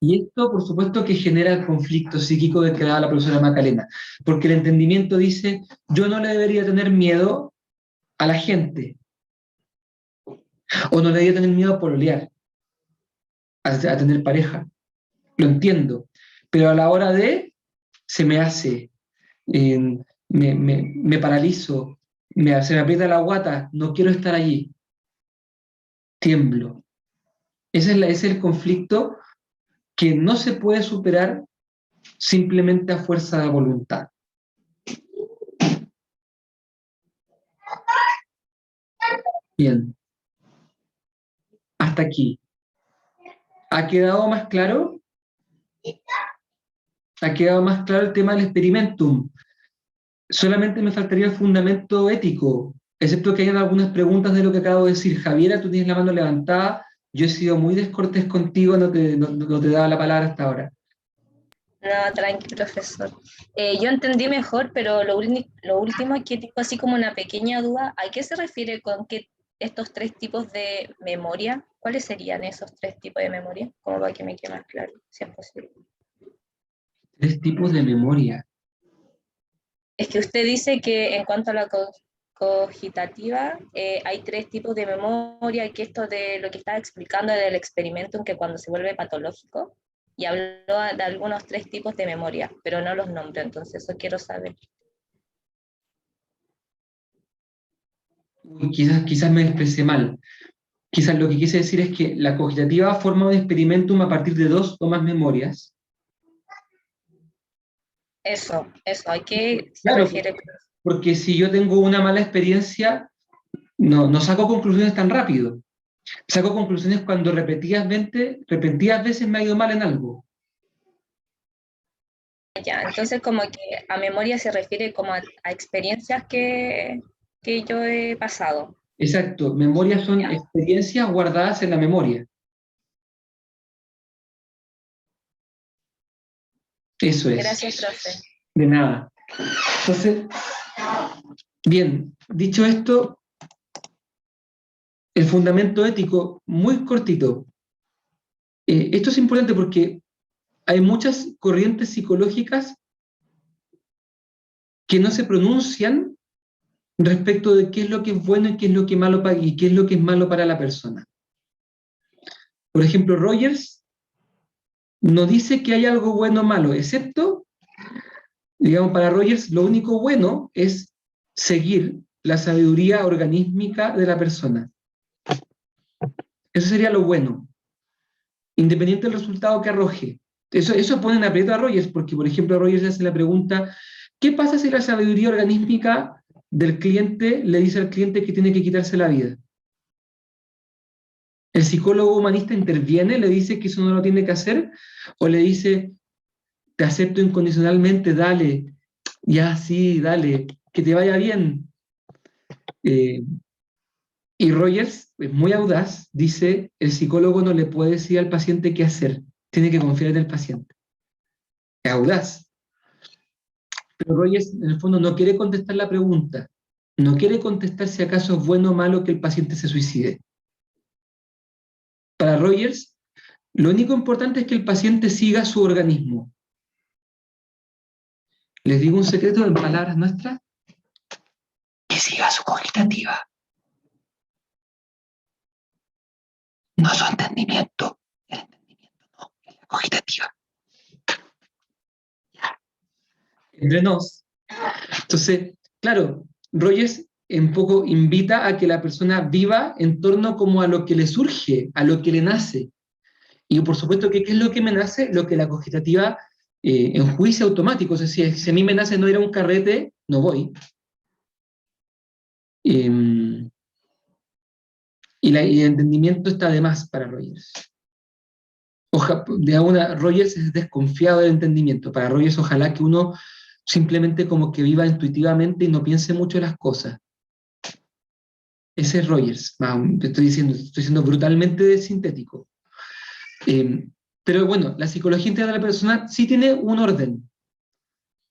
Y esto, por supuesto, que genera el conflicto psíquico del que daba la profesora Macarena, porque el entendimiento dice, yo no le debería tener miedo a la gente, o no le debería tener miedo a pololear, a tener pareja. Lo entiendo, pero a la hora de, se me hace, me paralizo, se me aprieta la guata, no quiero estar allí, tiemblo. Ese es el conflicto que no se puede superar simplemente a fuerza de voluntad. Bien. Hasta aquí. ¿Ha quedado más claro? ¿Ha quedado más claro el tema del experimentum? Solamente me faltaría el fundamento ético, excepto que hayan algunas preguntas de lo que acabo de decir. Javiera, tú tienes la mano levantada, yo he sido muy descortés contigo, no te daba la palabra hasta ahora. No, tranqui, profesor. Yo entendí mejor, pero lo último es que tengo así como una pequeña duda. ¿A qué se refiere con que estos tres tipos de memoria? ¿Cuáles serían esos tres tipos de memoria? Como para que me quede más claro, si es posible. 3 tipos de memoria. Es que usted dice que en cuanto a la cogitativa, hay 3 tipos de memoria, y que esto de lo que estaba explicando del experimento, que cuando se vuelve patológico, y habló de algunos 3 tipos de memoria, pero no los nombró, entonces eso quiero saber. Quizás me expresé mal. Quizás lo que quise decir es que la cogitativa forma un experimentum a partir de 2 o más memorias. Eso, ¿a qué se Claro, refiere? porque si yo tengo una mala experiencia, no saco conclusiones tan rápido. Saco conclusiones cuando repetidas veces me ha ido mal en algo. Ya, entonces como que a memoria se refiere como a experiencias que yo he pasado. Exacto, memorias son experiencias guardadas en la memoria. Eso es. Gracias, profe. De nada. Entonces, bien, dicho esto, el fundamento ético, muy cortito. Esto es importante porque hay muchas corrientes psicológicas que no se pronuncian respecto de qué es lo que es bueno y qué es lo que es malo y qué es lo que es malo para la persona. Por ejemplo, Rogers no dice que hay algo bueno o malo, excepto, digamos, para Rogers lo único bueno es seguir la sabiduría organísmica de la persona. Eso sería lo bueno, independiente del resultado que arroje. Eso pone en aprieto a Rogers, porque, por ejemplo, Rogers le hace la pregunta, ¿qué pasa si la sabiduría organísmica del cliente le dice al cliente que tiene que quitarse la vida? ¿El psicólogo humanista interviene, le dice que eso no lo tiene que hacer? ¿O le dice, te acepto incondicionalmente, dale, ya sí, dale, que te vaya bien? Y Rogers, muy audaz, dice, el psicólogo no le puede decir al paciente qué hacer, tiene que confiar en el paciente. Es audaz. Pero Rogers, en el fondo, no quiere contestar la pregunta, no quiere contestar si acaso es bueno o malo que el paciente se suicide. Para Rogers, lo único importante es que el paciente siga su organismo. Les digo un secreto en palabras nuestras, que siga su cogitativa. No su entendimiento. El entendimiento no, es la cogitativa. Entre nos. Entonces, claro, Rogers un poco invita a que la persona viva en torno como a lo que le surge, a lo que le nace. Y por supuesto que ¿qué es lo que me nace? Lo que la cogitativa enjuicia automático. O sea, si a mí me nace no ir a un carrete, no voy. Y el entendimiento está de más para Rogers. Rogers es desconfiado del entendimiento. Para Rogers, ojalá que uno simplemente como que viva intuitivamente y no piense mucho las cosas. Ese es Rogers, te estoy siendo brutalmente sintético. Pero bueno, la psicología integral de la persona sí tiene un orden.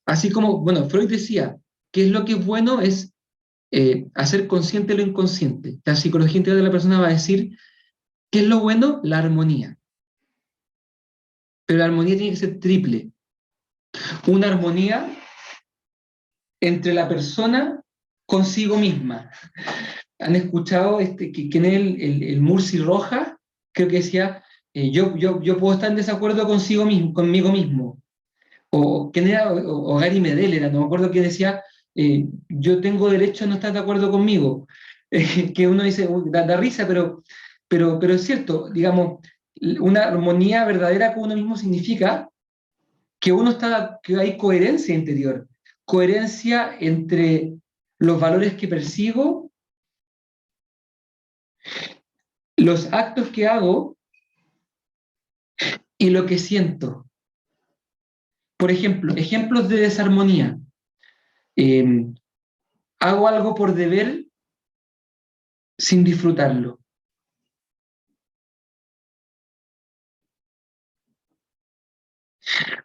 Así como, bueno, Freud decía, que es lo que es bueno es hacer consciente lo inconsciente. La psicología integral de la persona va a decir, ¿qué es lo bueno? La armonía. Pero la armonía tiene que ser triple. Una armonía entre la persona consigo misma. ¿Han escuchado que en el Murci Roja, creo que decía, yo puedo estar en desacuerdo conmigo mismo? O quién era, o Gary Medel era, no me acuerdo, que decía, yo tengo derecho a no estar de acuerdo conmigo. Que uno dice, da risa, pero es cierto, digamos, una armonía verdadera con uno mismo significa que hay coherencia interior, coherencia entre los valores que persigo, los actos que hago y lo que siento. Por ejemplo, ejemplos de desarmonía. Hago algo por deber sin disfrutarlo.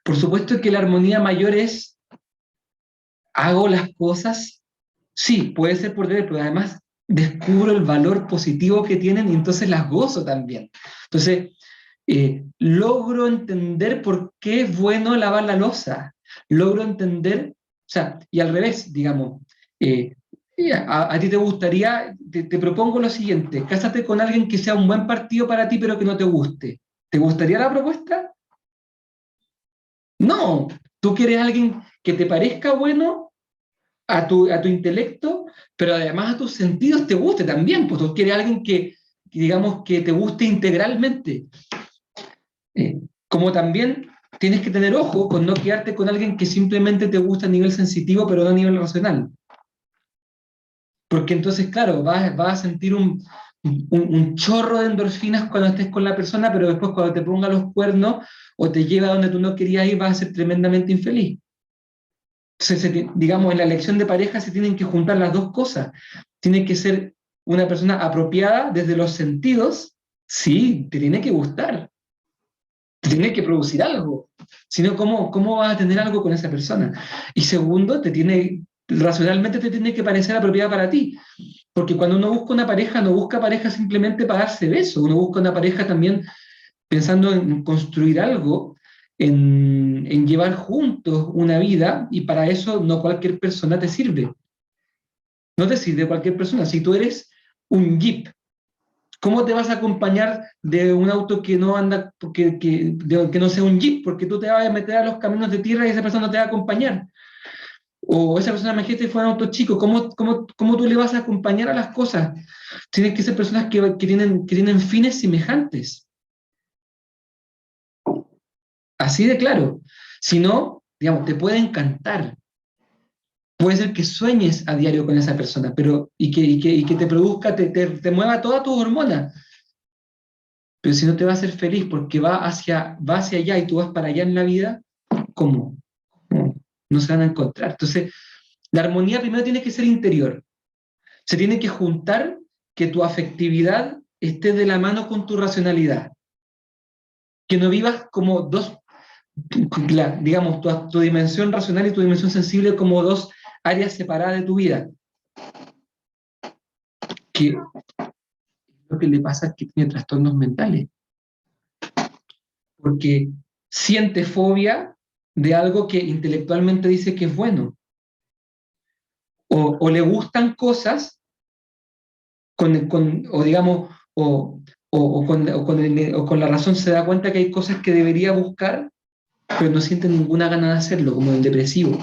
Por supuesto que la armonía mayor es, hago las cosas, sí, puede ser por deber, pero además descubro el valor positivo que tienen y entonces las gozo también. Entonces, logro entender por qué es bueno lavar la loza, logro entender, o sea, y al revés, digamos, a ti te gustaría, te propongo lo siguiente, cásate con alguien que sea un buen partido para ti, pero que no te guste. ¿Te gustaría la propuesta? No, tú quieres a alguien que te parezca bueno a tu intelecto, pero además a tus sentidos te guste también, pues tú quieres a alguien que digamos, que te guste integralmente. Como también tienes que tener ojo con no quedarte con alguien que simplemente te gusta a nivel sensitivo, pero no a nivel racional. Porque entonces, claro, vas a sentir un chorro de endorfinas cuando estés con la persona, pero después cuando te ponga los cuernos o te lleva a donde tú no querías ir, vas a ser tremendamente infeliz. Entonces, digamos, en la elección de pareja se tienen que juntar las dos cosas. Tiene que ser una persona apropiada desde los sentidos, sí, te tiene que gustar, te tiene que producir algo. Si no, ¿cómo vas a tener algo con esa persona? Y segundo, racionalmente te tiene que parecer apropiada para ti. Porque cuando uno busca una pareja, no busca pareja simplemente para darse besos, uno busca una pareja también pensando en construir algo, en llevar juntos una vida, y para eso no cualquier persona te sirve. No te sirve cualquier persona. Si tú eres un jeep, ¿cómo te vas a acompañar de un auto que no anda, que no sea un jeep? Porque tú te vas a meter a los caminos de tierra y esa persona no te va a acompañar. O esa persona, imagínate, fue un auto chico, ¿cómo tú le vas a acompañar a las cosas? Tienen que ser personas que tienen fines semejantes. Así de claro. Si no, digamos, te puede encantar. Puede ser que sueñes a diario con esa persona, pero y que te produzca, te mueva todas tus hormonas. Pero si no te va a hacer feliz porque va hacia allá y tú vas para allá en la vida, ¿cómo? ¿Cómo? No se van a encontrar. Entonces, la armonía primero tiene que ser interior. Se tiene que juntar que tu afectividad esté de la mano con tu racionalidad. Que no vivas como dos, digamos, tu dimensión racional y tu dimensión sensible como dos áreas separadas de tu vida. Que lo que le pasa es que tiene trastornos mentales. Porque siente fobia de algo que intelectualmente dice que es bueno. O le gustan cosas, o digamos, o con la razón se da cuenta que hay cosas que debería buscar, pero no siente ninguna gana de hacerlo, como el depresivo.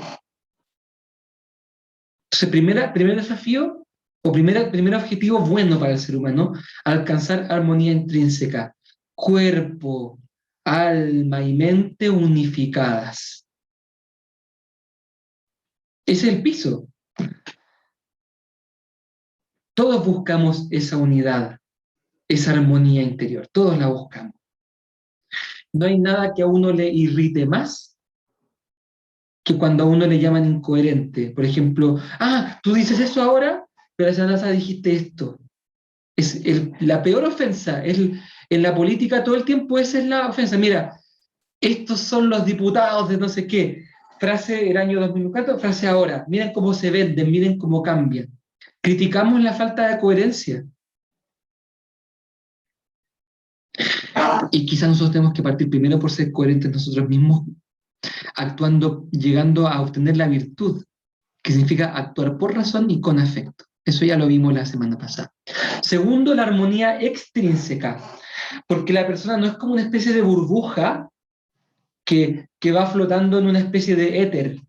Entonces, primer desafío, o primer objetivo bueno para el ser humano, alcanzar armonía intrínseca. Cuerpo, alma y mente unificadas. Ese es el piso. Todos buscamos esa unidad, esa armonía interior, todos la buscamos. No hay nada que a uno le irrite más que cuando a uno le llaman incoherente. Por ejemplo, tú dices eso ahora, pero la semana pasada dijiste esto. La peor ofensa. En la política todo el tiempo esa es la ofensa. Mira, estos son los diputados de no sé qué. Frase el año 2004, frase ahora. Miren cómo se venden, miren cómo cambian. Criticamos la falta de coherencia. Y quizás nosotros tenemos que partir primero por ser coherentes nosotros mismos, actuando, llegando a obtener la virtud, que significa actuar por razón y con afecto. Eso ya lo vimos la semana pasada. Segundo, la armonía extrínseca, porque la persona no es como una especie de burbuja que va flotando en una especie de éter.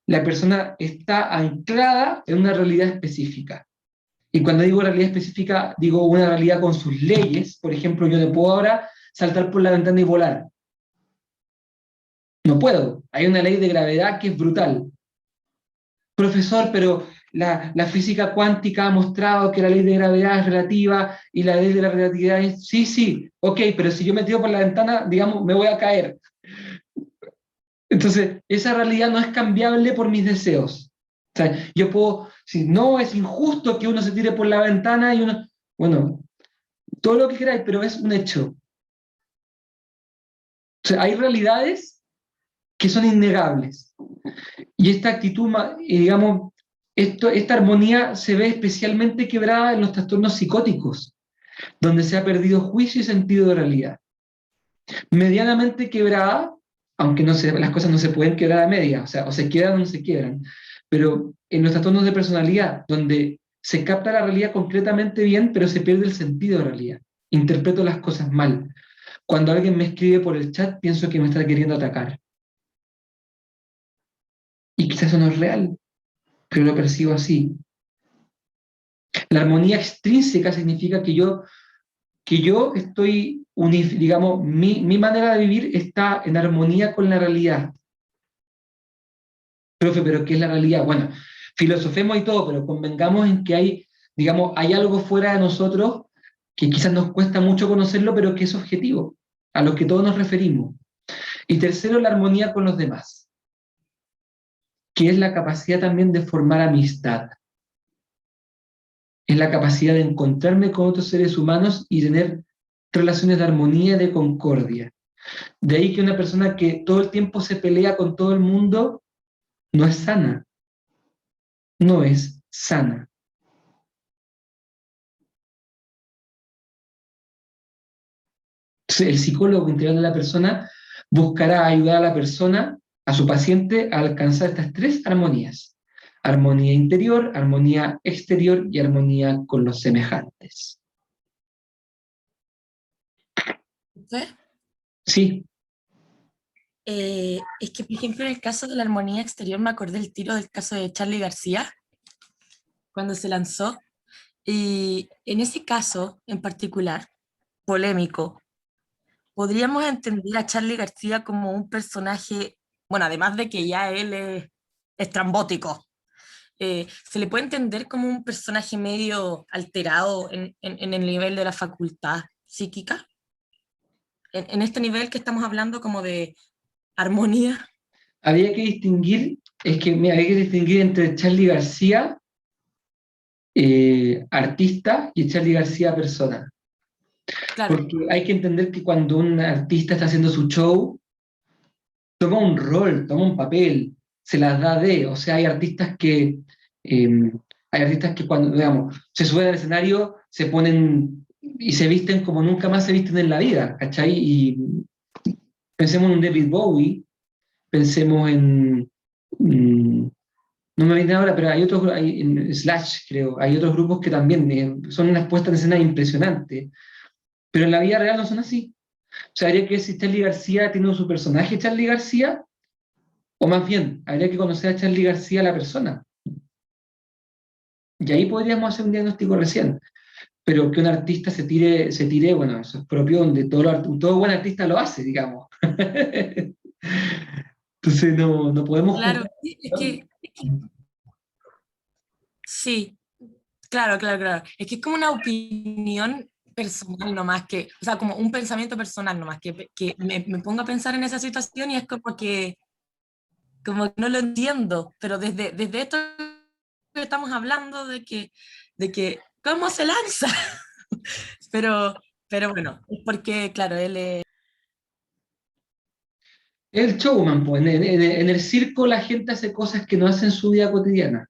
La persona está anclada en una realidad específica. Y cuando digo realidad específica, digo una realidad con sus leyes. Por ejemplo, yo no puedo ahora saltar por la ventana y volar. No puedo. Hay una ley de gravedad que es brutal. Profesor, pero la física cuántica ha mostrado que la ley de gravedad es relativa y la ley de la relatividad es... Sí, sí, ok, pero si yo me tiro por la ventana, digamos, me voy a caer. Entonces, esa realidad no es cambiable por mis deseos. O sea, yo puedo, si no, es injusto que uno se tire por la ventana y uno, bueno, todo lo que queráis, pero es un hecho. O sea, hay realidades que son innegables. Y esta actitud, digamos, esta armonía se ve especialmente quebrada en los trastornos psicóticos, donde se ha perdido juicio y sentido de realidad. Medianamente quebrada, aunque las cosas no se pueden quebrar a media, o sea, o se quedan o no se quebran, pero en los trastornos de personalidad, donde se capta la realidad concretamente bien, pero se pierde el sentido de realidad. Interpreto las cosas mal. Cuando alguien me escribe por el chat, pienso que me está queriendo atacar. Y quizás eso no es real, pero lo percibo así. La armonía extrínseca significa que yo estoy, digamos, mi manera de vivir está en armonía con la realidad. Profe, ¿pero qué es la realidad? Bueno, filosofemos y todo, pero convengamos en que hay, digamos, hay algo fuera de nosotros que quizás nos cuesta mucho conocerlo, pero que es objetivo, a lo que todos nos referimos. Y tercero, la armonía con los demás, que es la capacidad también de formar amistad. Es la capacidad de encontrarme con otros seres humanos y tener relaciones de armonía y de concordia. De ahí que una persona que todo el tiempo se pelea con todo el mundo no es sana. No es sana. Entonces, el psicólogo integral de la persona buscará ayudar a la persona, a su paciente, a alcanzar estas tres armonías. Armonía interior, armonía exterior y armonía con los semejantes. ¿Sí? Sí, Es que, por ejemplo, en el caso de la armonía exterior me acordé del tiro del caso de Charly García, cuando se lanzó. Y en ese caso en particular, polémico, podríamos entender a Charly García como un personaje, bueno, además de que ya él es estrambótico, se le puede entender como un personaje medio alterado en el nivel de la facultad psíquica, en este nivel que estamos hablando como de armonía. había que distinguir, mira, hay que distinguir entre Charly García, artista, y Charly García, persona. Claro, Porque hay que entender que cuando un artista está haciendo su show, toma un rol, toma un papel, se las da o sea, hay artistas que cuando, digamos, se suben al escenario, se ponen y se visten como nunca más se visten en la vida, ¿cachai? Y pensemos en un David Bowie, pensemos no me viene ahora, pero hay otros, en Slash, creo, hay otros grupos que también son unas puestas en escena impresionantes, pero en la vida real no son así. O sea, habría que ver si Charly García tiene su personaje Charly García, o más bien, habría que conocer a Charly García la persona. Y ahí podríamos hacer un diagnóstico recién. Pero que un artista se tire, bueno, eso es propio donde todo buen artista lo hace, digamos. Entonces no podemos claro, juzgar. sí, claro, claro, claro. Es que es como una opinión personal nomás que, o sea, como un pensamiento personal nomás, que me pongo a pensar en esa situación y es como que como que no lo entiendo, pero desde esto que estamos hablando de que ¿cómo se lanza? pero, pero bueno, es porque, claro, él es... El showman, pues en el circo la gente hace cosas que no hace en su vida cotidiana.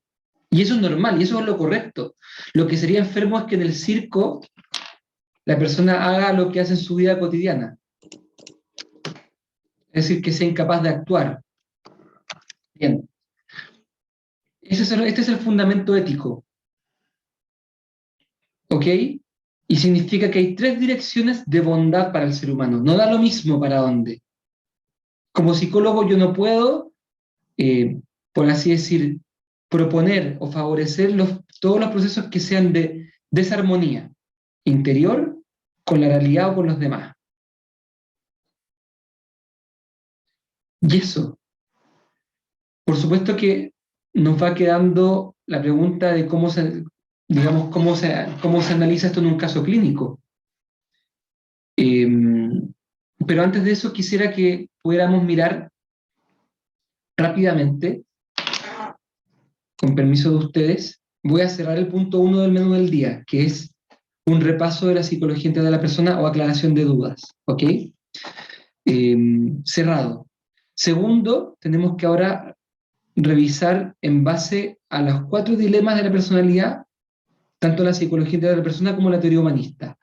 Y eso es normal, y eso es lo correcto. Lo que sería enfermo es que en el circo la persona haga lo que hace en su vida cotidiana. Es decir, que sea incapaz de actuar. Bien. Este es el fundamento ético. ¿Ok? Y significa que hay tres direcciones de bondad para el ser humano. No da lo mismo para dónde. Como psicólogo yo no puedo, por así decir, proponer o favorecer todos los procesos que sean de desarmonía interior con la realidad o con los demás. Y eso, por supuesto que nos va quedando la pregunta de cómo se, digamos, cómo se analiza esto en un caso clínico. Eh, pero antes de eso quisiera que pudiéramos mirar rápidamente, con permiso de ustedes, voy a cerrar el punto 1 del menú del día, que es un repaso de la psicología integral de la persona o aclaración de dudas, ¿ok? Cerrado. Segundo, tenemos que ahora revisar en base a los 4 dilemas de la personalidad, tanto la psicología integral de la persona como la teoría humanista.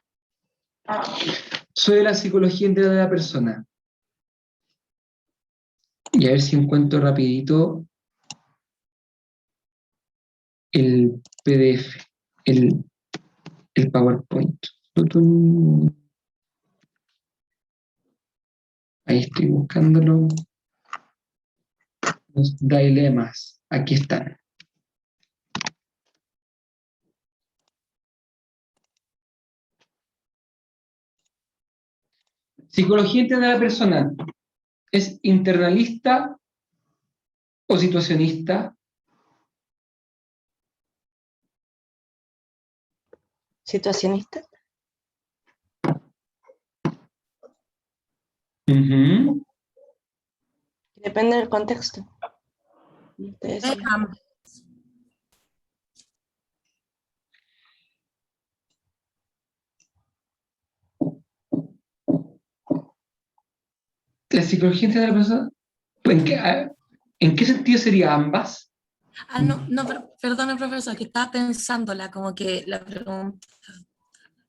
Soy la psicología integral de la persona. Y a ver si encuentro rapidito el PDF, el PowerPoint. Ahí estoy buscándolo. Los dilemas. Aquí están. Psicología integral de la persona. ¿Es internalista o situacionista? Situacionista. Uh-huh. Depende del contexto. La psicología integral de la persona, ¿en qué sentido sería ambas? No, perdona, profesor, que estaba pensándola, como que la pregunta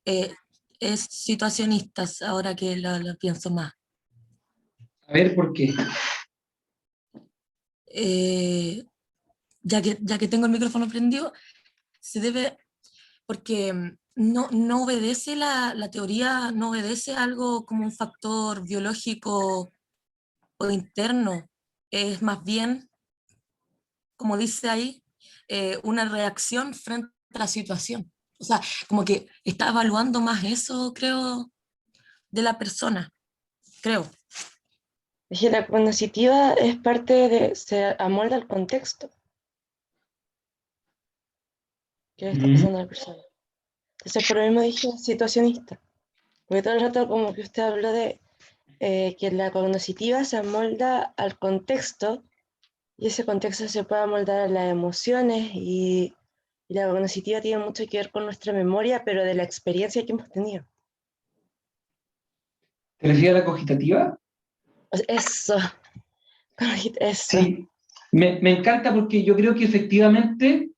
es situacionista, ahora que lo pienso más. A ver, ¿por qué? Ya que tengo el micrófono prendido, se debe, porque no obedece la teoría, no obedece algo como un factor biológico o interno, es más bien, como dice ahí, una reacción frente a la situación. O sea, como que está evaluando más eso, creo, de la persona, creo. Es que la cognitiva es parte de, se amolda al contexto que le está pasando a la persona. Entonces, por lo mismo dije situacionista. Porque todo el rato como que usted habló de que la cognitiva se amolda al contexto y ese contexto se puede amoldar a las emociones y la cognitiva tiene mucho que ver con nuestra memoria, pero de la experiencia que hemos tenido. ¿Te refieres a la cogitativa? O sea, eso. Sí, me encanta porque yo creo que efectivamente,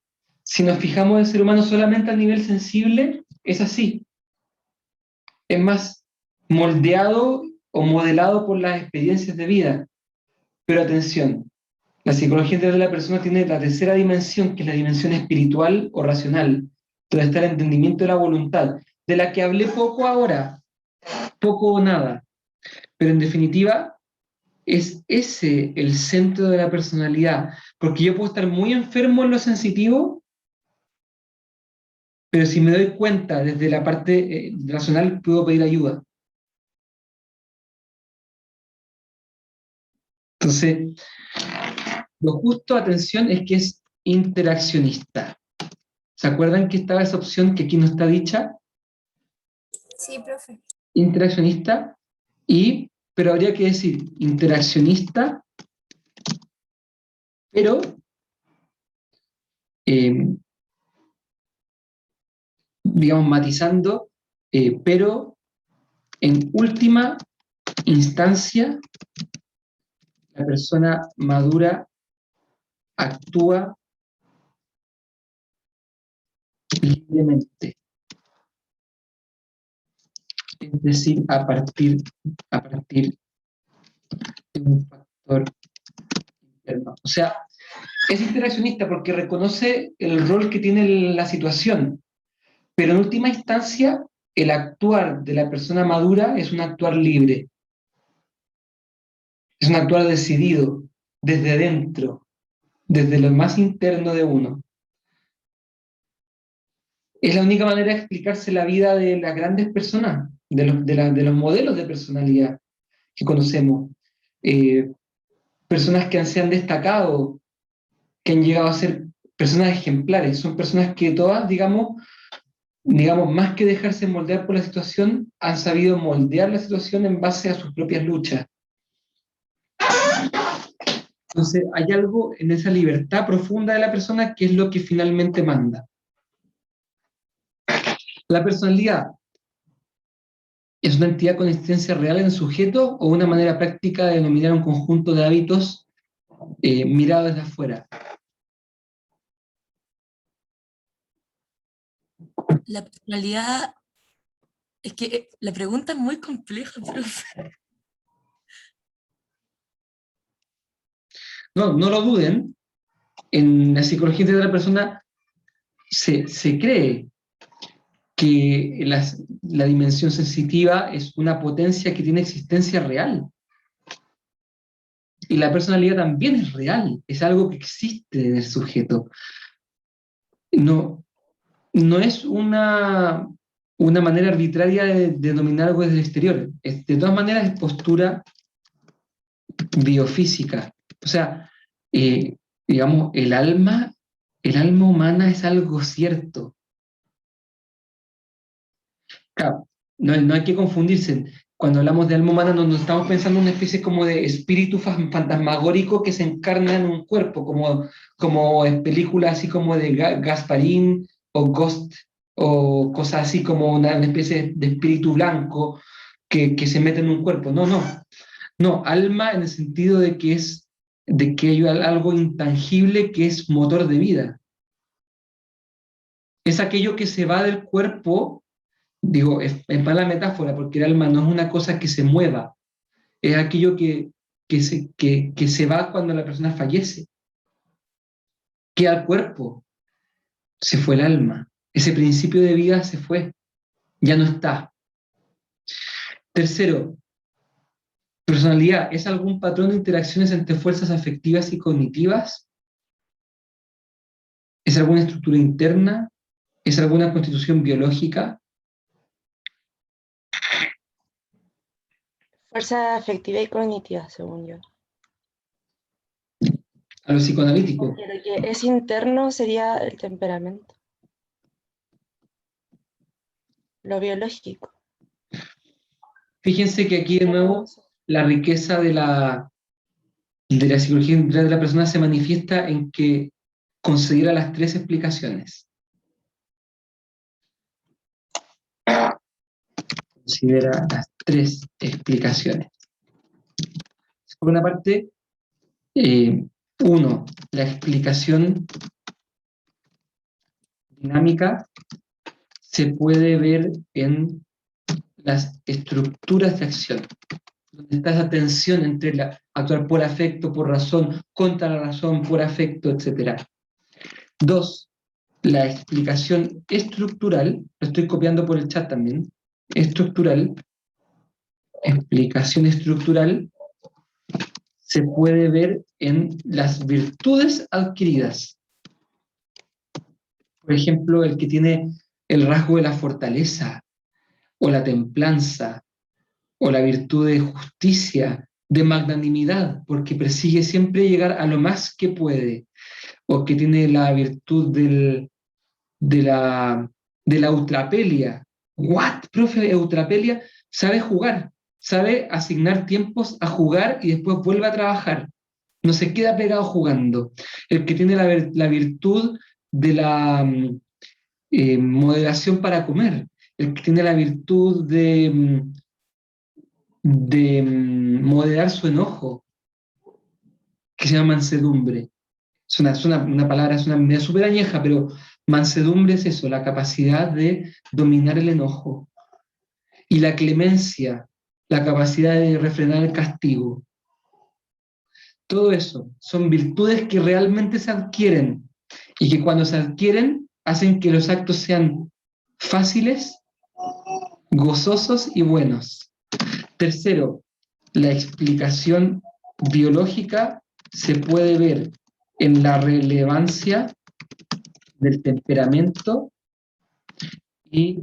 si nos fijamos en el ser humano solamente a nivel sensible, es así. Es más moldeado o modelado por las experiencias de vida. Pero atención, la psicología integral de la persona tiene la tercera dimensión, que es la dimensión espiritual o racional, donde está el entendimiento de la voluntad, de la que hablé poco ahora, poco o nada. Pero en definitiva, es ese el centro de la personalidad, porque yo puedo estar muy enfermo en lo sensitivo, pero si me doy cuenta desde la parte racional, puedo pedir ayuda. Entonces, lo justo, atención, es que es interaccionista. ¿Se acuerdan que estaba esa opción que aquí no está dicha? Sí, profe. Interaccionista, pero habría que decir interaccionista pero digamos, matizando, pero en última instancia, la persona madura actúa libremente, es decir, a partir de un factor interno. O sea, es interaccionista porque reconoce el rol que tiene la situación, pero en última instancia, el actuar de la persona madura es un actuar libre, es un actuar decidido, desde dentro, desde lo más interno de uno. Es la única manera de explicarse la vida de las grandes personas, de los modelos de personalidad que conocemos. Personas que se han destacado, que han llegado a ser personas ejemplares, son personas que todas, digamos, más que dejarse moldear por la situación, han sabido moldear la situación en base a sus propias luchas. Entonces, hay algo en esa libertad profunda de la persona que es lo que finalmente manda. La personalidad es una entidad con existencia real en el sujeto o una manera práctica de denominar un conjunto de hábitos mirados desde afuera. La personalidad, es que la pregunta es muy compleja, profe. No, no lo duden, en la psicología de la persona se cree que la dimensión sensitiva es una potencia que tiene existencia real. Y la personalidad también es real, es algo que existe en el sujeto. No, no es una manera arbitraria de denominar algo desde el exterior. De todas maneras, es postura biofísica. O sea, digamos, el alma humana es algo cierto. Claro, no hay que confundirse. Cuando hablamos de alma humana no estamos pensando en una especie como de espíritu fantasmagórico que se encarna en un cuerpo, como en películas así como de Gasparín o Ghost, o cosas así como una especie de espíritu blanco que se mete en un cuerpo. No, alma en el sentido de que hay algo intangible que es motor de vida. Es aquello que se va del cuerpo. Digo, es mala metáfora porque el alma no es una cosa que se mueva, es aquello que se va cuando la persona fallece. Queda el cuerpo, se fue el alma. Ese principio de vida se fue, ya no está. Tercero, personalidad, ¿es algún patrón de interacciones entre fuerzas afectivas y cognitivas? ¿Es alguna estructura interna? ¿Es alguna constitución biológica? Fuerza afectiva y cognitiva, según yo. A lo psicoanalítico. Porque lo que es interno sería el temperamento. Lo biológico. Fíjense que aquí de nuevo la riqueza de la psicología integral de la persona se manifiesta en que considera las tres explicaciones. Considera las tres explicaciones. Por una parte, uno, la explicación dinámica se puede ver en las estructuras de acción, donde está esa tensión entre actuar por afecto, por razón, contra la razón, por afecto, etc. Dos, la explicación estructural, lo estoy copiando por el chat también, explicación estructural, se puede ver en las virtudes adquiridas. Por ejemplo, el que tiene el rasgo de la fortaleza, o la templanza, o la virtud de justicia, de magnanimidad, porque persigue siempre llegar a lo más que puede, o que tiene la virtud de la eutrapelia. ¿What, profe? Eutrapelia sabe jugar, sabe asignar tiempos a jugar y después vuelve a trabajar. no se queda pegado jugando. El que tiene la virtud de la moderación para comer, el que tiene la virtud de moderar su enojo, que se llama mansedumbre. Es una palabra, es una medida súper añeja, pero mansedumbre es eso, la capacidad de dominar el enojo. Y la clemencia, la capacidad de refrenar el castigo. Todo eso son virtudes que realmente se adquieren y que cuando se adquieren hacen que los actos sean fáciles, gozosos y buenos. Tercero, la explicación biológica se puede ver en la relevancia del temperamento y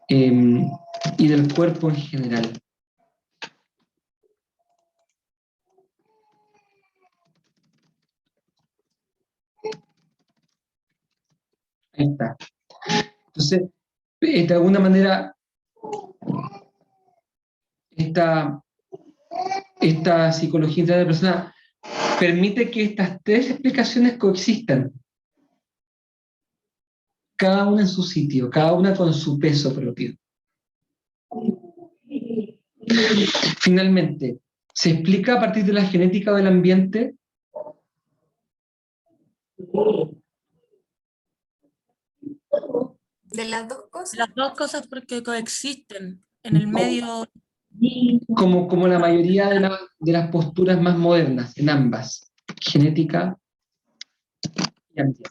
del cuerpo en general. Ahí está. Entonces, de alguna manera, esta psicología integral de la persona permite que estas tres explicaciones coexistan, cada una en su sitio, cada una con su peso propio. Finalmente, ¿se explica a partir de la genética del ambiente? De las dos cosas. Las dos cosas porque coexisten en el medio. Como la mayoría de las posturas más modernas, en ambas, genética y ambiente.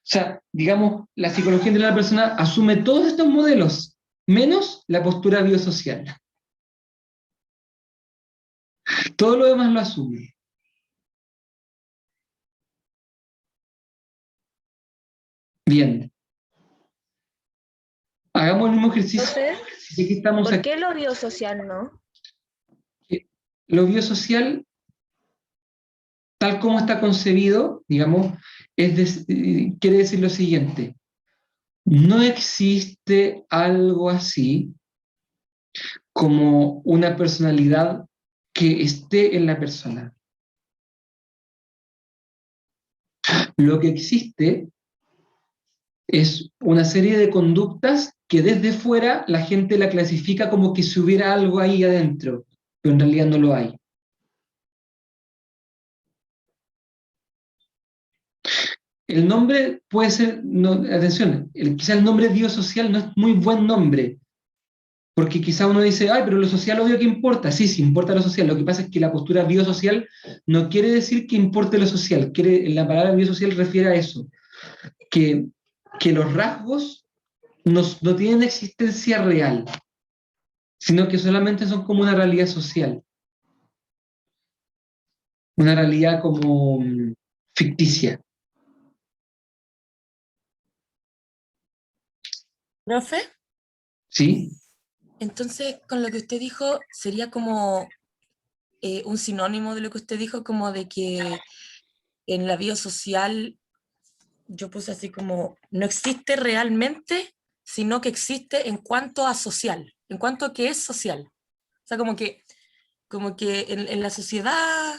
O sea, digamos, la psicología de la persona asume todos estos modelos, menos la postura biosocial. Todo lo demás lo asume. Bien. Hagamos el mismo ejercicio. Entonces, Ya que estamos ¿por aquí. qué lo biosocial no? Lo biosocial, tal como está concebido, digamos, quiere decir lo siguiente. No existe algo así como una personalidad que esté en la persona. Lo que existe es una serie de conductas que desde fuera la gente la clasifica como que si hubiera algo ahí adentro, pero en realidad no lo hay. El nombre puede ser, no, atención, quizá el nombre biosocial no es muy buen nombre, porque quizá uno dice, ay, pero lo social obvio que importa. Sí, sí, importa lo social. Lo que pasa es que la postura biosocial no quiere decir que importe lo social. La palabra biosocial refiere a eso, que los rasgos no tienen existencia real, sino que solamente son como una realidad social, una realidad como ficticia. ¿Profe? ¿Sí? Entonces, con lo que usted dijo, sería como un sinónimo de lo que usted dijo, como de que en la biosocial, yo puse así como, no existe realmente, sino que existe en cuanto a social, en cuanto a que es social. O sea, como que en la sociedad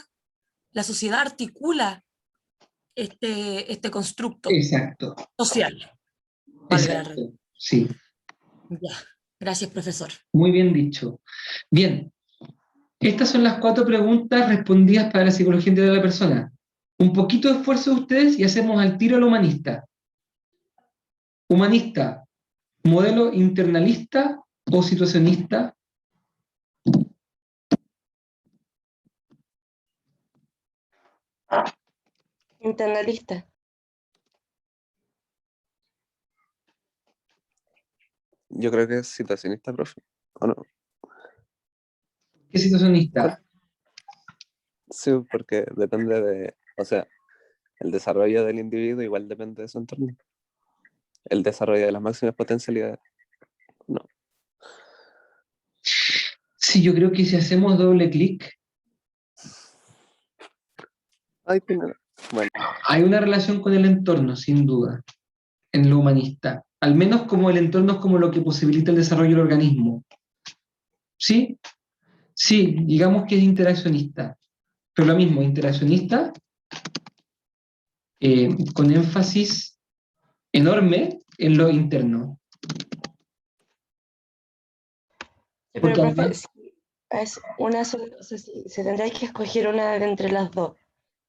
articula este constructo Exacto. social. Valga la Exacto. Sí. Ya. Gracias, profesor. Muy bien dicho. Bien. Estas son las 4 preguntas respondidas para la psicología integral de la persona. Un poquito de esfuerzo de ustedes y hacemos al tiro al humanista. Humanista, modelo internalista o situacionista. Internalista. Yo creo que es situacionista, profe. ¿O no? ¿Qué situacionista? Sí, porque depende de, o sea, el desarrollo del individuo igual depende de su entorno. El desarrollo de las máximas potencialidades. No. Sí, yo creo que si hacemos doble clic, Ay, tiene- Bueno, hay una relación con el entorno, sin duda, en lo humanista. Al menos como el entorno es como lo que posibilita el desarrollo del organismo. Sí, sí, digamos que es interaccionista, pero lo mismo, interaccionista con énfasis enorme en lo interno. Pero, Porque profe, además, si es una sola, o sea, si se tendría que escoger una de entre las dos,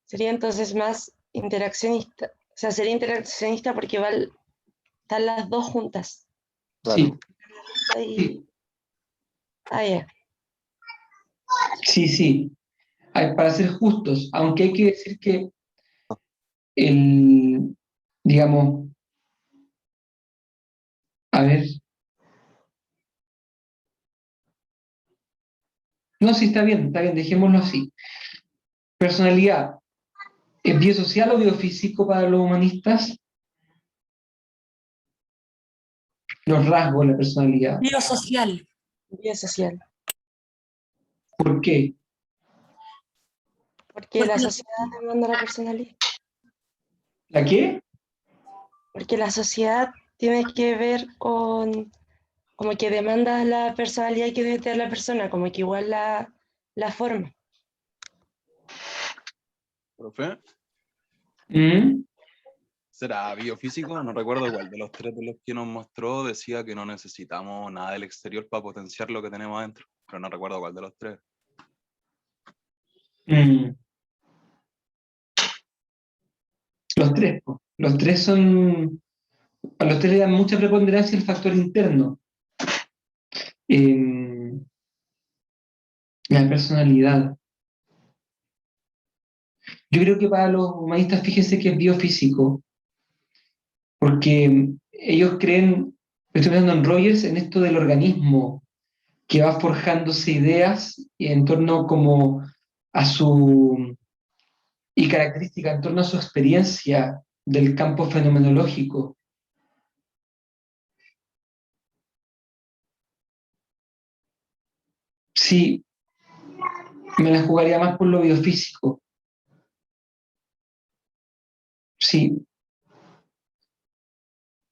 sería entonces más interaccionista. O sea, sería interaccionista porque están las dos juntas. sí, Claro. Ahí, ya. sí, sí. Para ser justos, aunque hay que decir que el, digamos, a ver, no, sí, está bien, dejémoslo así. Personalidad, ¿es biosocial o biofísico para los humanistas? Los rasgos de la personalidad. Biosocial. Biosocial. ¿Por qué? Porque la Porque sociedad demanda la personalidad. ¿La qué? Porque la sociedad tiene que ver con, como que demanda la personalidad que debe tener la persona, como que igual la forma. Profe, ¿Mm? ¿será biofísico? No recuerdo cuál de los tres de los que nos mostró decía que no necesitamos nada del exterior para potenciar lo que tenemos adentro, pero no recuerdo cuál de los tres. Mm. Los tres, po. Los tres son, a los tres le dan mucha preponderancia el factor interno. La personalidad. Yo creo que para los humanistas, fíjense que es biofísico, porque ellos creen, estoy pensando en Rogers, en esto del organismo, que va forjándose ideas en torno como a su, y características en torno a su experiencia del campo fenomenológico. Sí, me la jugaría más por lo biofísico. Sí.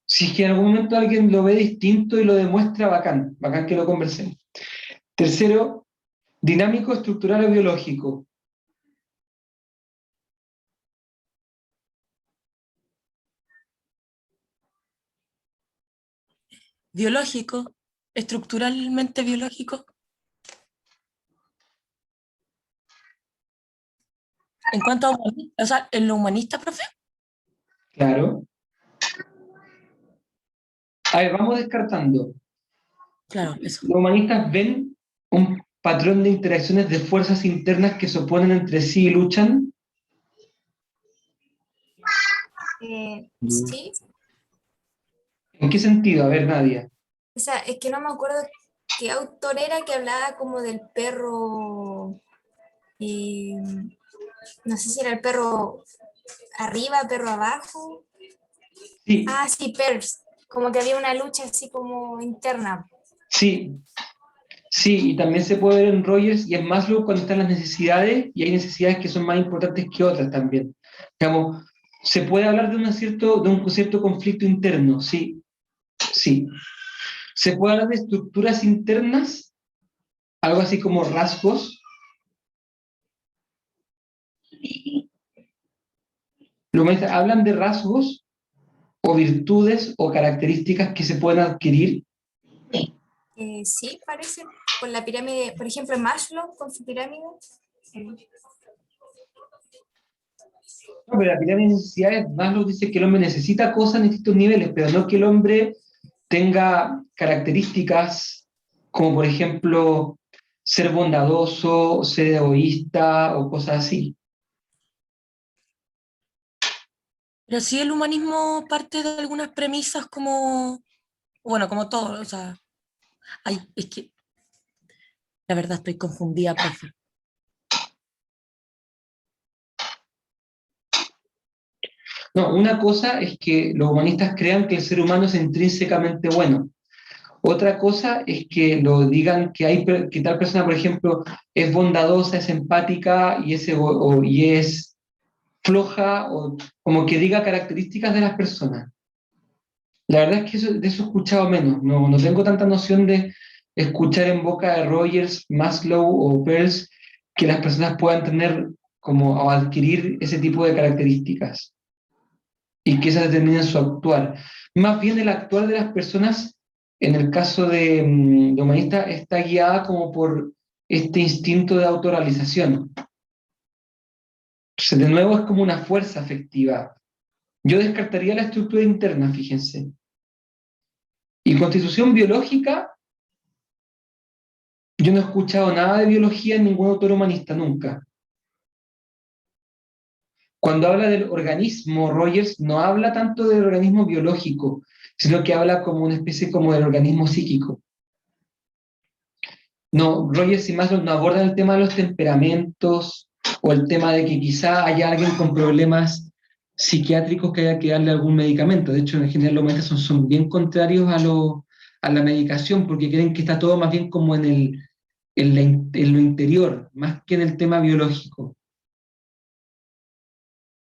Si es que en algún momento alguien lo ve distinto y lo demuestra, bacán, bacán que lo conversemos. Tercero, dinámico, estructural o biológico. biológico, estructuralmente biológico. En cuanto a o sea, en lo humanista, profe, Claro. A ver, vamos descartando. claro, eso. Los humanistas ven un patrón de interacciones de fuerzas internas que se oponen entre sí y luchan. Sí, ¿En qué sentido? A ver, Nadia. o sea, es que no me acuerdo qué autor era que hablaba como del perro, y no sé si era el perro arriba, perro abajo. Sí, Ah, sí, Peirce, como que había una lucha así como interna. sí, sí, y también se puede ver en Rogers y en Maslow cuando están las necesidades, y hay necesidades que son más importantes que otras también. Digamos, se puede hablar de un cierto conflicto interno, sí, sí. Se puede hablar de estructuras internas, algo así como rasgos. Los humanistas hablan de rasgos o virtudes o características que se pueden adquirir. Sí, parece, con la pirámide, por ejemplo, Maslow con su pirámide. No, pero la pirámide de necesidades, Maslow dice que el hombre necesita cosas en distintos niveles, pero no que el hombre tenga características como, por ejemplo, ser bondadoso, ser egoísta o cosas así. Pero sí el humanismo parte de algunas premisas como, bueno, como todo, o sea, ay, es que la verdad estoy confundida, profe. No, una cosa es que los humanistas crean que el ser humano es intrínsecamente bueno. Otra cosa es que lo digan que tal persona, por ejemplo, es bondadosa, es empática y es floja, o como que diga características de las personas. La verdad es que de eso he escuchado menos, no tengo tanta noción escuchar en boca de Rogers, Maslow o Peirce que las personas puedan tener como o adquirir ese tipo de características y que esas determinen su actuar. Más bien el actuar de las personas, en el caso de humanista, está guiada como por este instinto de autorrealización. Entonces, de nuevo, es como una fuerza afectiva. Yo descartaría la estructura interna, fíjense. Y constitución biológica, yo no he escuchado nada de biología en ningún autor humanista, nunca. Cuando habla del organismo, Rogers no habla tanto del organismo biológico, sino que habla como una especie como del organismo psíquico. No, Rogers y Maslow no abordan el tema de los temperamentos o el tema de que quizá haya alguien con problemas psiquiátricos que haya que darle algún medicamento. De hecho, en general los médicos son bien contrarios a la medicación porque creen que está todo más bien como en lo interior, más que en el tema biológico.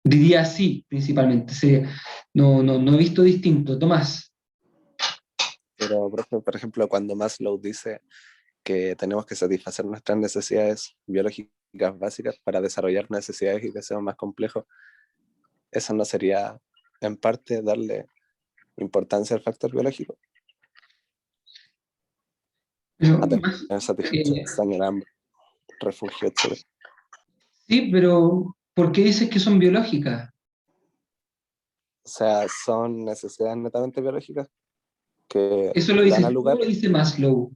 Diría así, principalmente. No he visto distinto. Tomás. Pero, por ejemplo, cuando Maslow dice que tenemos que satisfacer nuestras necesidades biológicas básicas para desarrollar necesidades y deseos más complejos, ¿eso no sería, en parte, darle importancia al factor biológico? Pero, A tener satisfacción, el hambre, refugio, etc. sí, pero ¿por qué dices que son biológicas? O sea, son necesidades netamente biológicas que ¿Eso lo dan dices al tú o lugar. lo dice Maslow?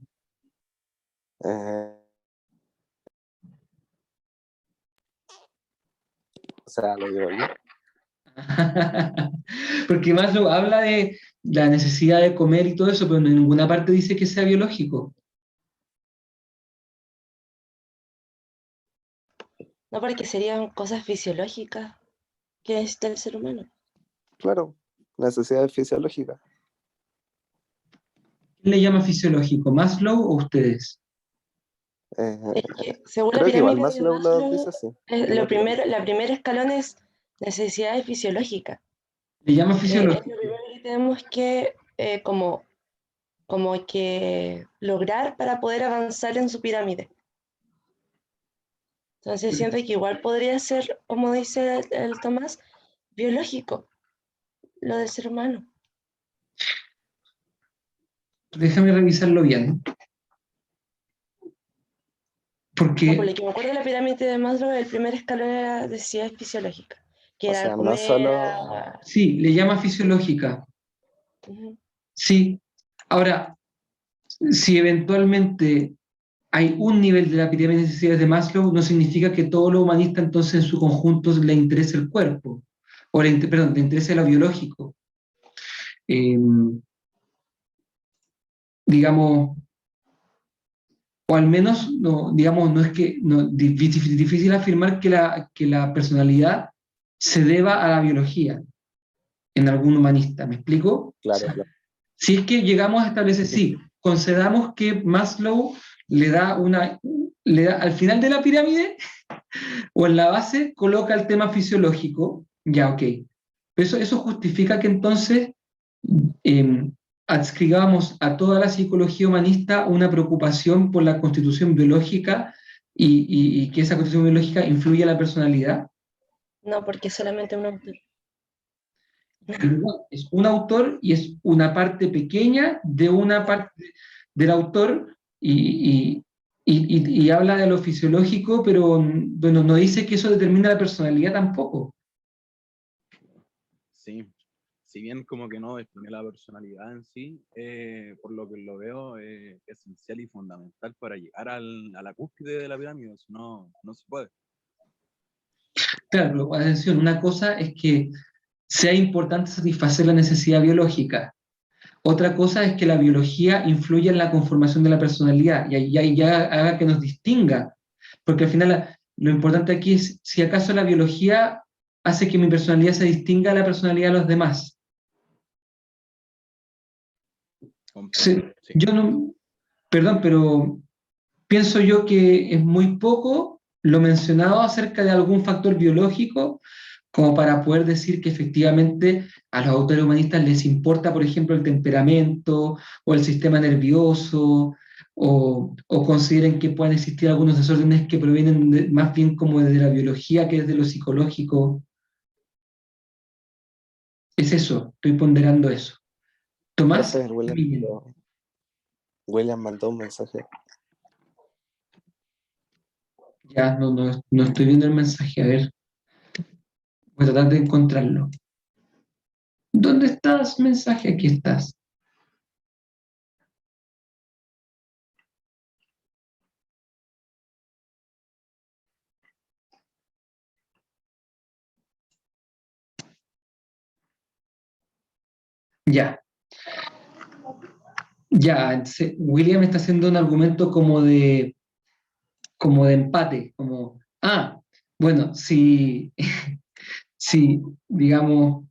O sea, lo digo yo. Porque Maslow habla de la necesidad de comer y todo eso, pero en ninguna parte dice que sea biológico. No, porque serían cosas fisiológicas que necesita el ser humano. Claro, necesidades fisiológicas. ¿Quién le llama fisiológico, Maslow o ustedes? Es que, según la Creo que igual pirámide de Maslow lo Maslow, dice así. la primera escalón es necesidades fisiológicas. Le llama Es lo fisiológico. primero que tenemos que como que lograr para poder avanzar en su pirámide. Entonces siento que igual podría ser, como dice el Tomás, biológico, lo del ser humano. Déjame revisarlo bien. No, Porque, por lo que me acuerdo de la pirámide de Maslow, el primer escalón era necesidades fisiológicas, que O era sea, no comer, solo... agua. sí, le llama fisiológica. Ujú. Sí. Ahora, si eventualmente hay un nivel de la pirámide de necesidades de Maslow, no significa que todo lo humanista entonces en su conjunto le interese el cuerpo, o perdón, le interese lo biológico. Digamos, o al menos, no, digamos, no es que, no, difícil afirmar que la personalidad se deba a la biología en algún humanista, ¿me explico? Claro, claro. Si es que llegamos a establecer, sí, concedamos que Maslow le da al final de la pirámide o en la base coloca el tema fisiológico, ya, ok. Pero eso justifica que entonces adscribamos a toda la psicología humanista una preocupación por la constitución biológica y que esa constitución biológica influye en la personalidad. No, porque es solamente un autor. Es un autor y es una parte pequeña de una parte del autor y habla de lo fisiológico, pero bueno, no dice que eso determina la personalidad tampoco. Sí, si bien como que no define la personalidad en sí, por lo que lo veo, es esencial y fundamental para llegar a la cúspide de la pirámide, si no, no se puede. Claro, pero atención, una cosa es que sea importante satisfacer la necesidad biológica. Otra cosa es que la biología influya en la conformación de la personalidad y ahí ya haga que nos distinga. Porque al final lo importante aquí es si acaso la biología hace que mi personalidad se distinga de la personalidad de los demás. Sí, Sí. yo no, perdón, pero pienso yo que es muy poco lo mencionado acerca de algún factor biológico como para poder decir que efectivamente a los autores humanistas les importa, por ejemplo, el temperamento o el sistema nervioso o consideren que puedan existir algunos desórdenes que provienen más bien como de la biología que desde lo psicológico. Es eso, estoy ponderando eso. Tomás, Profe, William mandó un mensaje. ya no estoy viendo el mensaje, a ver, voy a tratar de encontrarlo. ¿Dónde estás, mensaje? Aquí estás. Ya. Ya, William está haciendo un argumento como de empate, como, bueno, si, si digamos,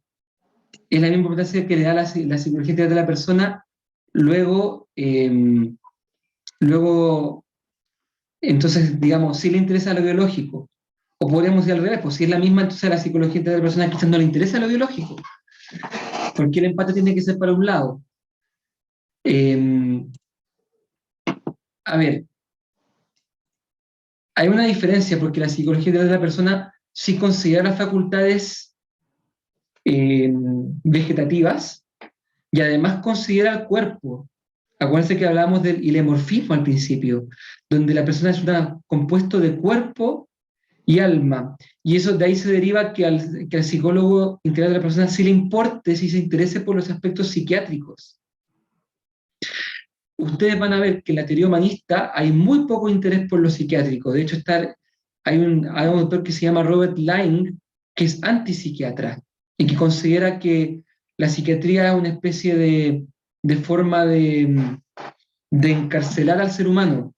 es la misma importancia que le da la psicología integral de la persona, luego, luego, entonces, digamos, si le interesa lo biológico, o podríamos decir al revés, pues si es la misma, entonces a la psicología integral de la persona quizás no le interesa lo biológico, porque el empate tiene que ser para un lado. A ver, hay una diferencia porque la psicología integral de la persona sí considera las facultades vegetativas y además considera el cuerpo. Acuérdense que hablábamos del ilemorfismo al principio, donde la persona es un compuesto de cuerpo y alma. Y eso de ahí se deriva que al psicólogo integral de la persona sí le importe, sí se interese por los aspectos psiquiátricos. Ustedes van a ver que en la teoría humanista hay muy poco interés por lo psiquiátrico. De hecho, hay un autor que se llama Robert Laing, que es antipsiquiatra, y que considera que la psiquiatría es una especie de forma de encarcelar al ser humano,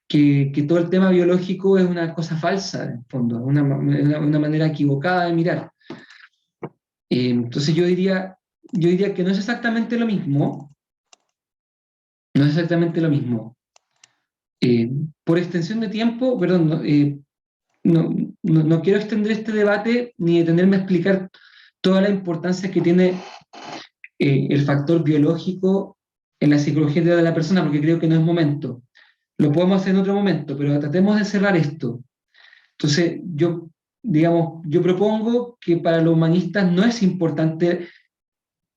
que todo el tema biológico es una cosa falsa, en el fondo, una manera equivocada de mirar. Entonces yo diría que no es exactamente lo mismo, no es exactamente lo mismo. Por extensión de tiempo, perdón, no quiero extender este debate ni detenerme a explicar toda la importancia que tiene el factor biológico en la psicología integral de la persona, porque creo que no es momento. Lo podemos hacer en otro momento, pero tratemos de cerrar esto. Entonces, yo propongo que para los humanistas no es importante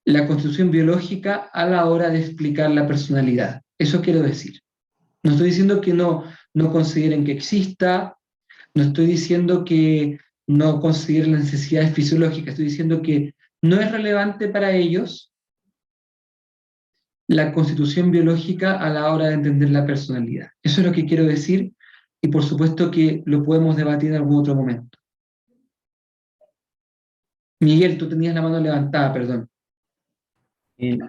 la constitución biológica a la hora de explicar la personalidad. Eso quiero decir. No estoy diciendo que no consideren que exista, no estoy diciendo que no consideren las necesidades fisiológicas, estoy diciendo que no es relevante para ellos la constitución biológica a la hora de entender la personalidad. Eso es lo que quiero decir y por supuesto que lo podemos debatir en algún otro momento. Miguel, tú tenías la mano levantada, perdón.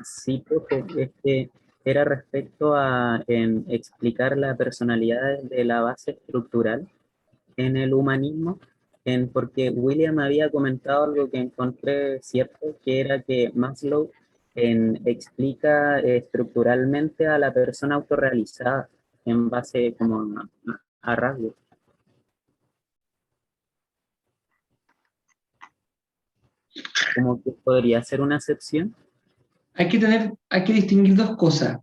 Sí, profe, era respecto a explicar la personalidad de la base estructural en el humanismo, porque William había comentado algo que encontré cierto, que era que Maslow explica estructuralmente a la persona autorrealizada en base como a rasgos. Como que podría ser una excepción. Hay que distinguir dos cosas,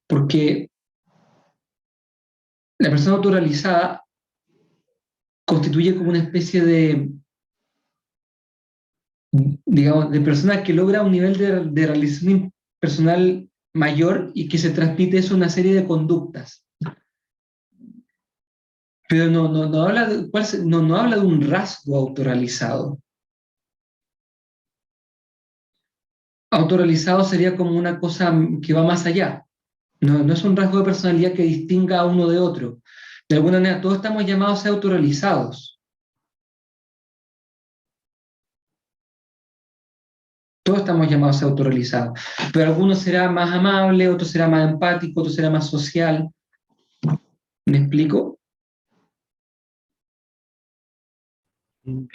porque la persona autorrealizada constituye como una especie de, digamos, de persona que logra un nivel de realización personal mayor y que se transmite eso a una serie de conductas. Pero no habla no habla de un rasgo autorrealizado. Autorrealizado sería como una cosa que va más allá. No es un rasgo de personalidad que distinga a uno de otro. De alguna manera, todos estamos llamados a ser autorrealizados. Todos estamos llamados a ser autorrealizados. Pero alguno será más amable, otro será más empático, otro será más social. ¿Me explico? Sí,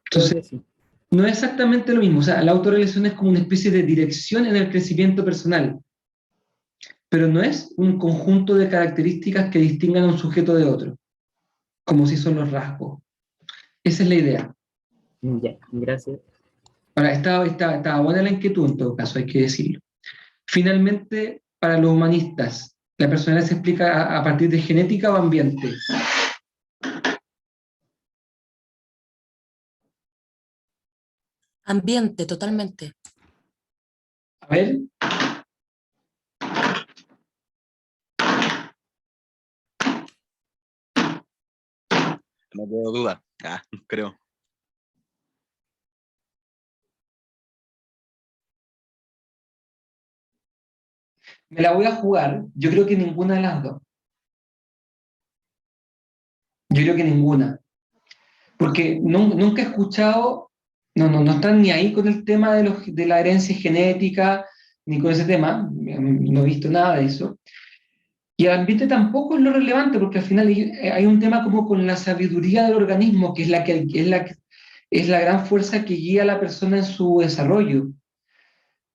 Entonces, sí. no es exactamente lo mismo. O sea, la autorrealización es como una especie de dirección en el crecimiento personal, pero no es un conjunto de características que distingan a un sujeto de otro, como si son los rasgos. Esa es la idea. Ya, gracias. Ahora, estaba buena la inquietud en todo caso, hay que decirlo. Finalmente, para los humanistas, ¿La personalidad se explica a partir de genética o ambiente? Ambiente, totalmente. A ver, No tengo duda. Creo. me la voy a jugar. Yo creo que ninguna de las dos. Yo creo que ninguna. Porque nunca he escuchado, no están ni ahí con el tema de la herencia genética, ni con ese tema, no he visto nada de eso. Y el ambiente tampoco es lo relevante, porque al final hay un tema como con la sabiduría del organismo, que es la gran fuerza que guía a la persona en su desarrollo.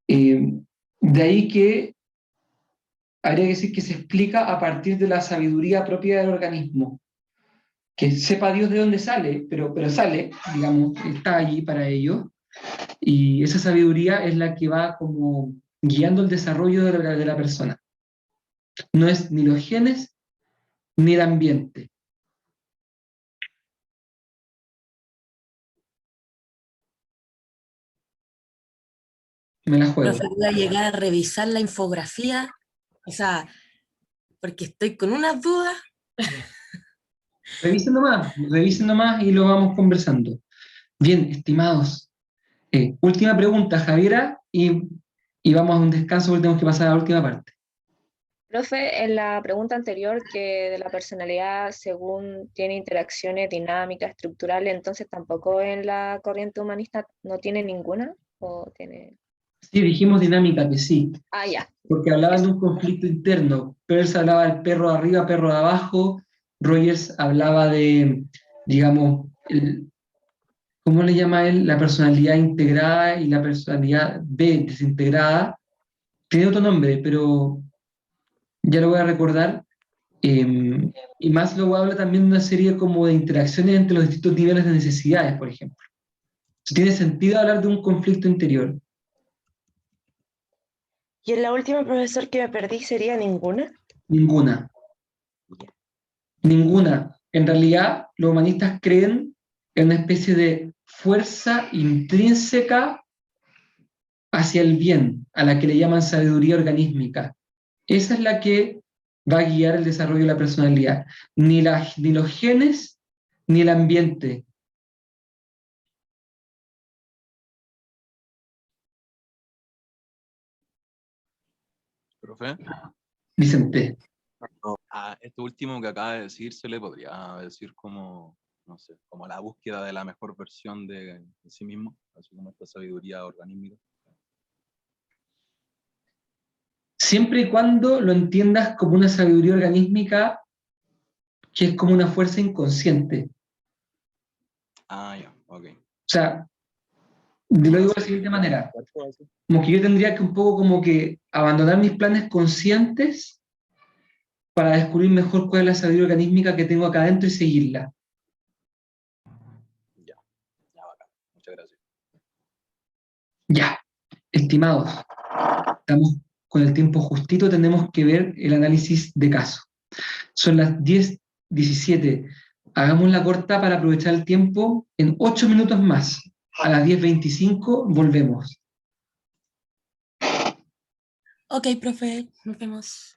De ahí que habría que decir que se explica a partir de la sabiduría propia del organismo. Que sepa Dios de dónde sale, pero sale, digamos, está allí para ello, y esa sabiduría es la que va como guiando el desarrollo de la persona. No es ni los genes ni el ambiente. Me la juego. Profe, voy a llegar a revisar la infografía, o sea, porque estoy con unas dudas. Revisen nomás y lo vamos conversando. Bien, estimados. Última pregunta, Javiera, y vamos a un descanso porque tenemos que pasar a la última parte. Profe, en la pregunta anterior que de la personalidad según tiene interacciones dinámicas, estructurales, entonces tampoco en la corriente humanista no tiene ninguna, o tiene... Sí, dijimos dinámica que sí, Ah, ya. porque hablaban de un conflicto interno. Peirce hablaba del perro de arriba, perro de abajo. Rogers hablaba de, digamos, ¿cómo le llama él? La personalidad integrada y la personalidad B desintegrada. Tiene otro nombre, pero ya lo voy a recordar. Y Maslow habla también de una serie como de interacciones entre los distintos niveles de necesidades, por ejemplo. Tiene sentido hablar de un conflicto interior. Y en la última, profesor, que me perdí sería ninguna. Ninguna. Ninguna. En realidad, los humanistas creen en una especie de fuerza intrínseca hacia el bien, a la que le llaman sabiduría organísmica. Esa es la que va a guiar el desarrollo de la personalidad. Ni los genes, ni el ambiente. Profe, Vicente. a esto último que acaba de decir se le podría decir como, no sé, como la búsqueda de la mejor versión de sí mismo, así como esta sabiduría organísmica. Siempre y cuando lo entiendas como una sabiduría organísmica que es como una fuerza inconsciente. Ah, ya, ok. O sea, lo digo de la siguiente manera. Como que yo tendría que un poco como que abandonar mis planes conscientes para descubrir mejor cuál es la sabiduría organísmica que tengo acá adentro y seguirla. Ya, bacán. Muchas gracias. Ya, estimados, estamos con el tiempo justito, tenemos que ver el análisis de caso. Son las 10:17. Hagamos la corta para aprovechar el tiempo en 8 minutos más. A las 10:25 volvemos. Ok, profe, nos vemos.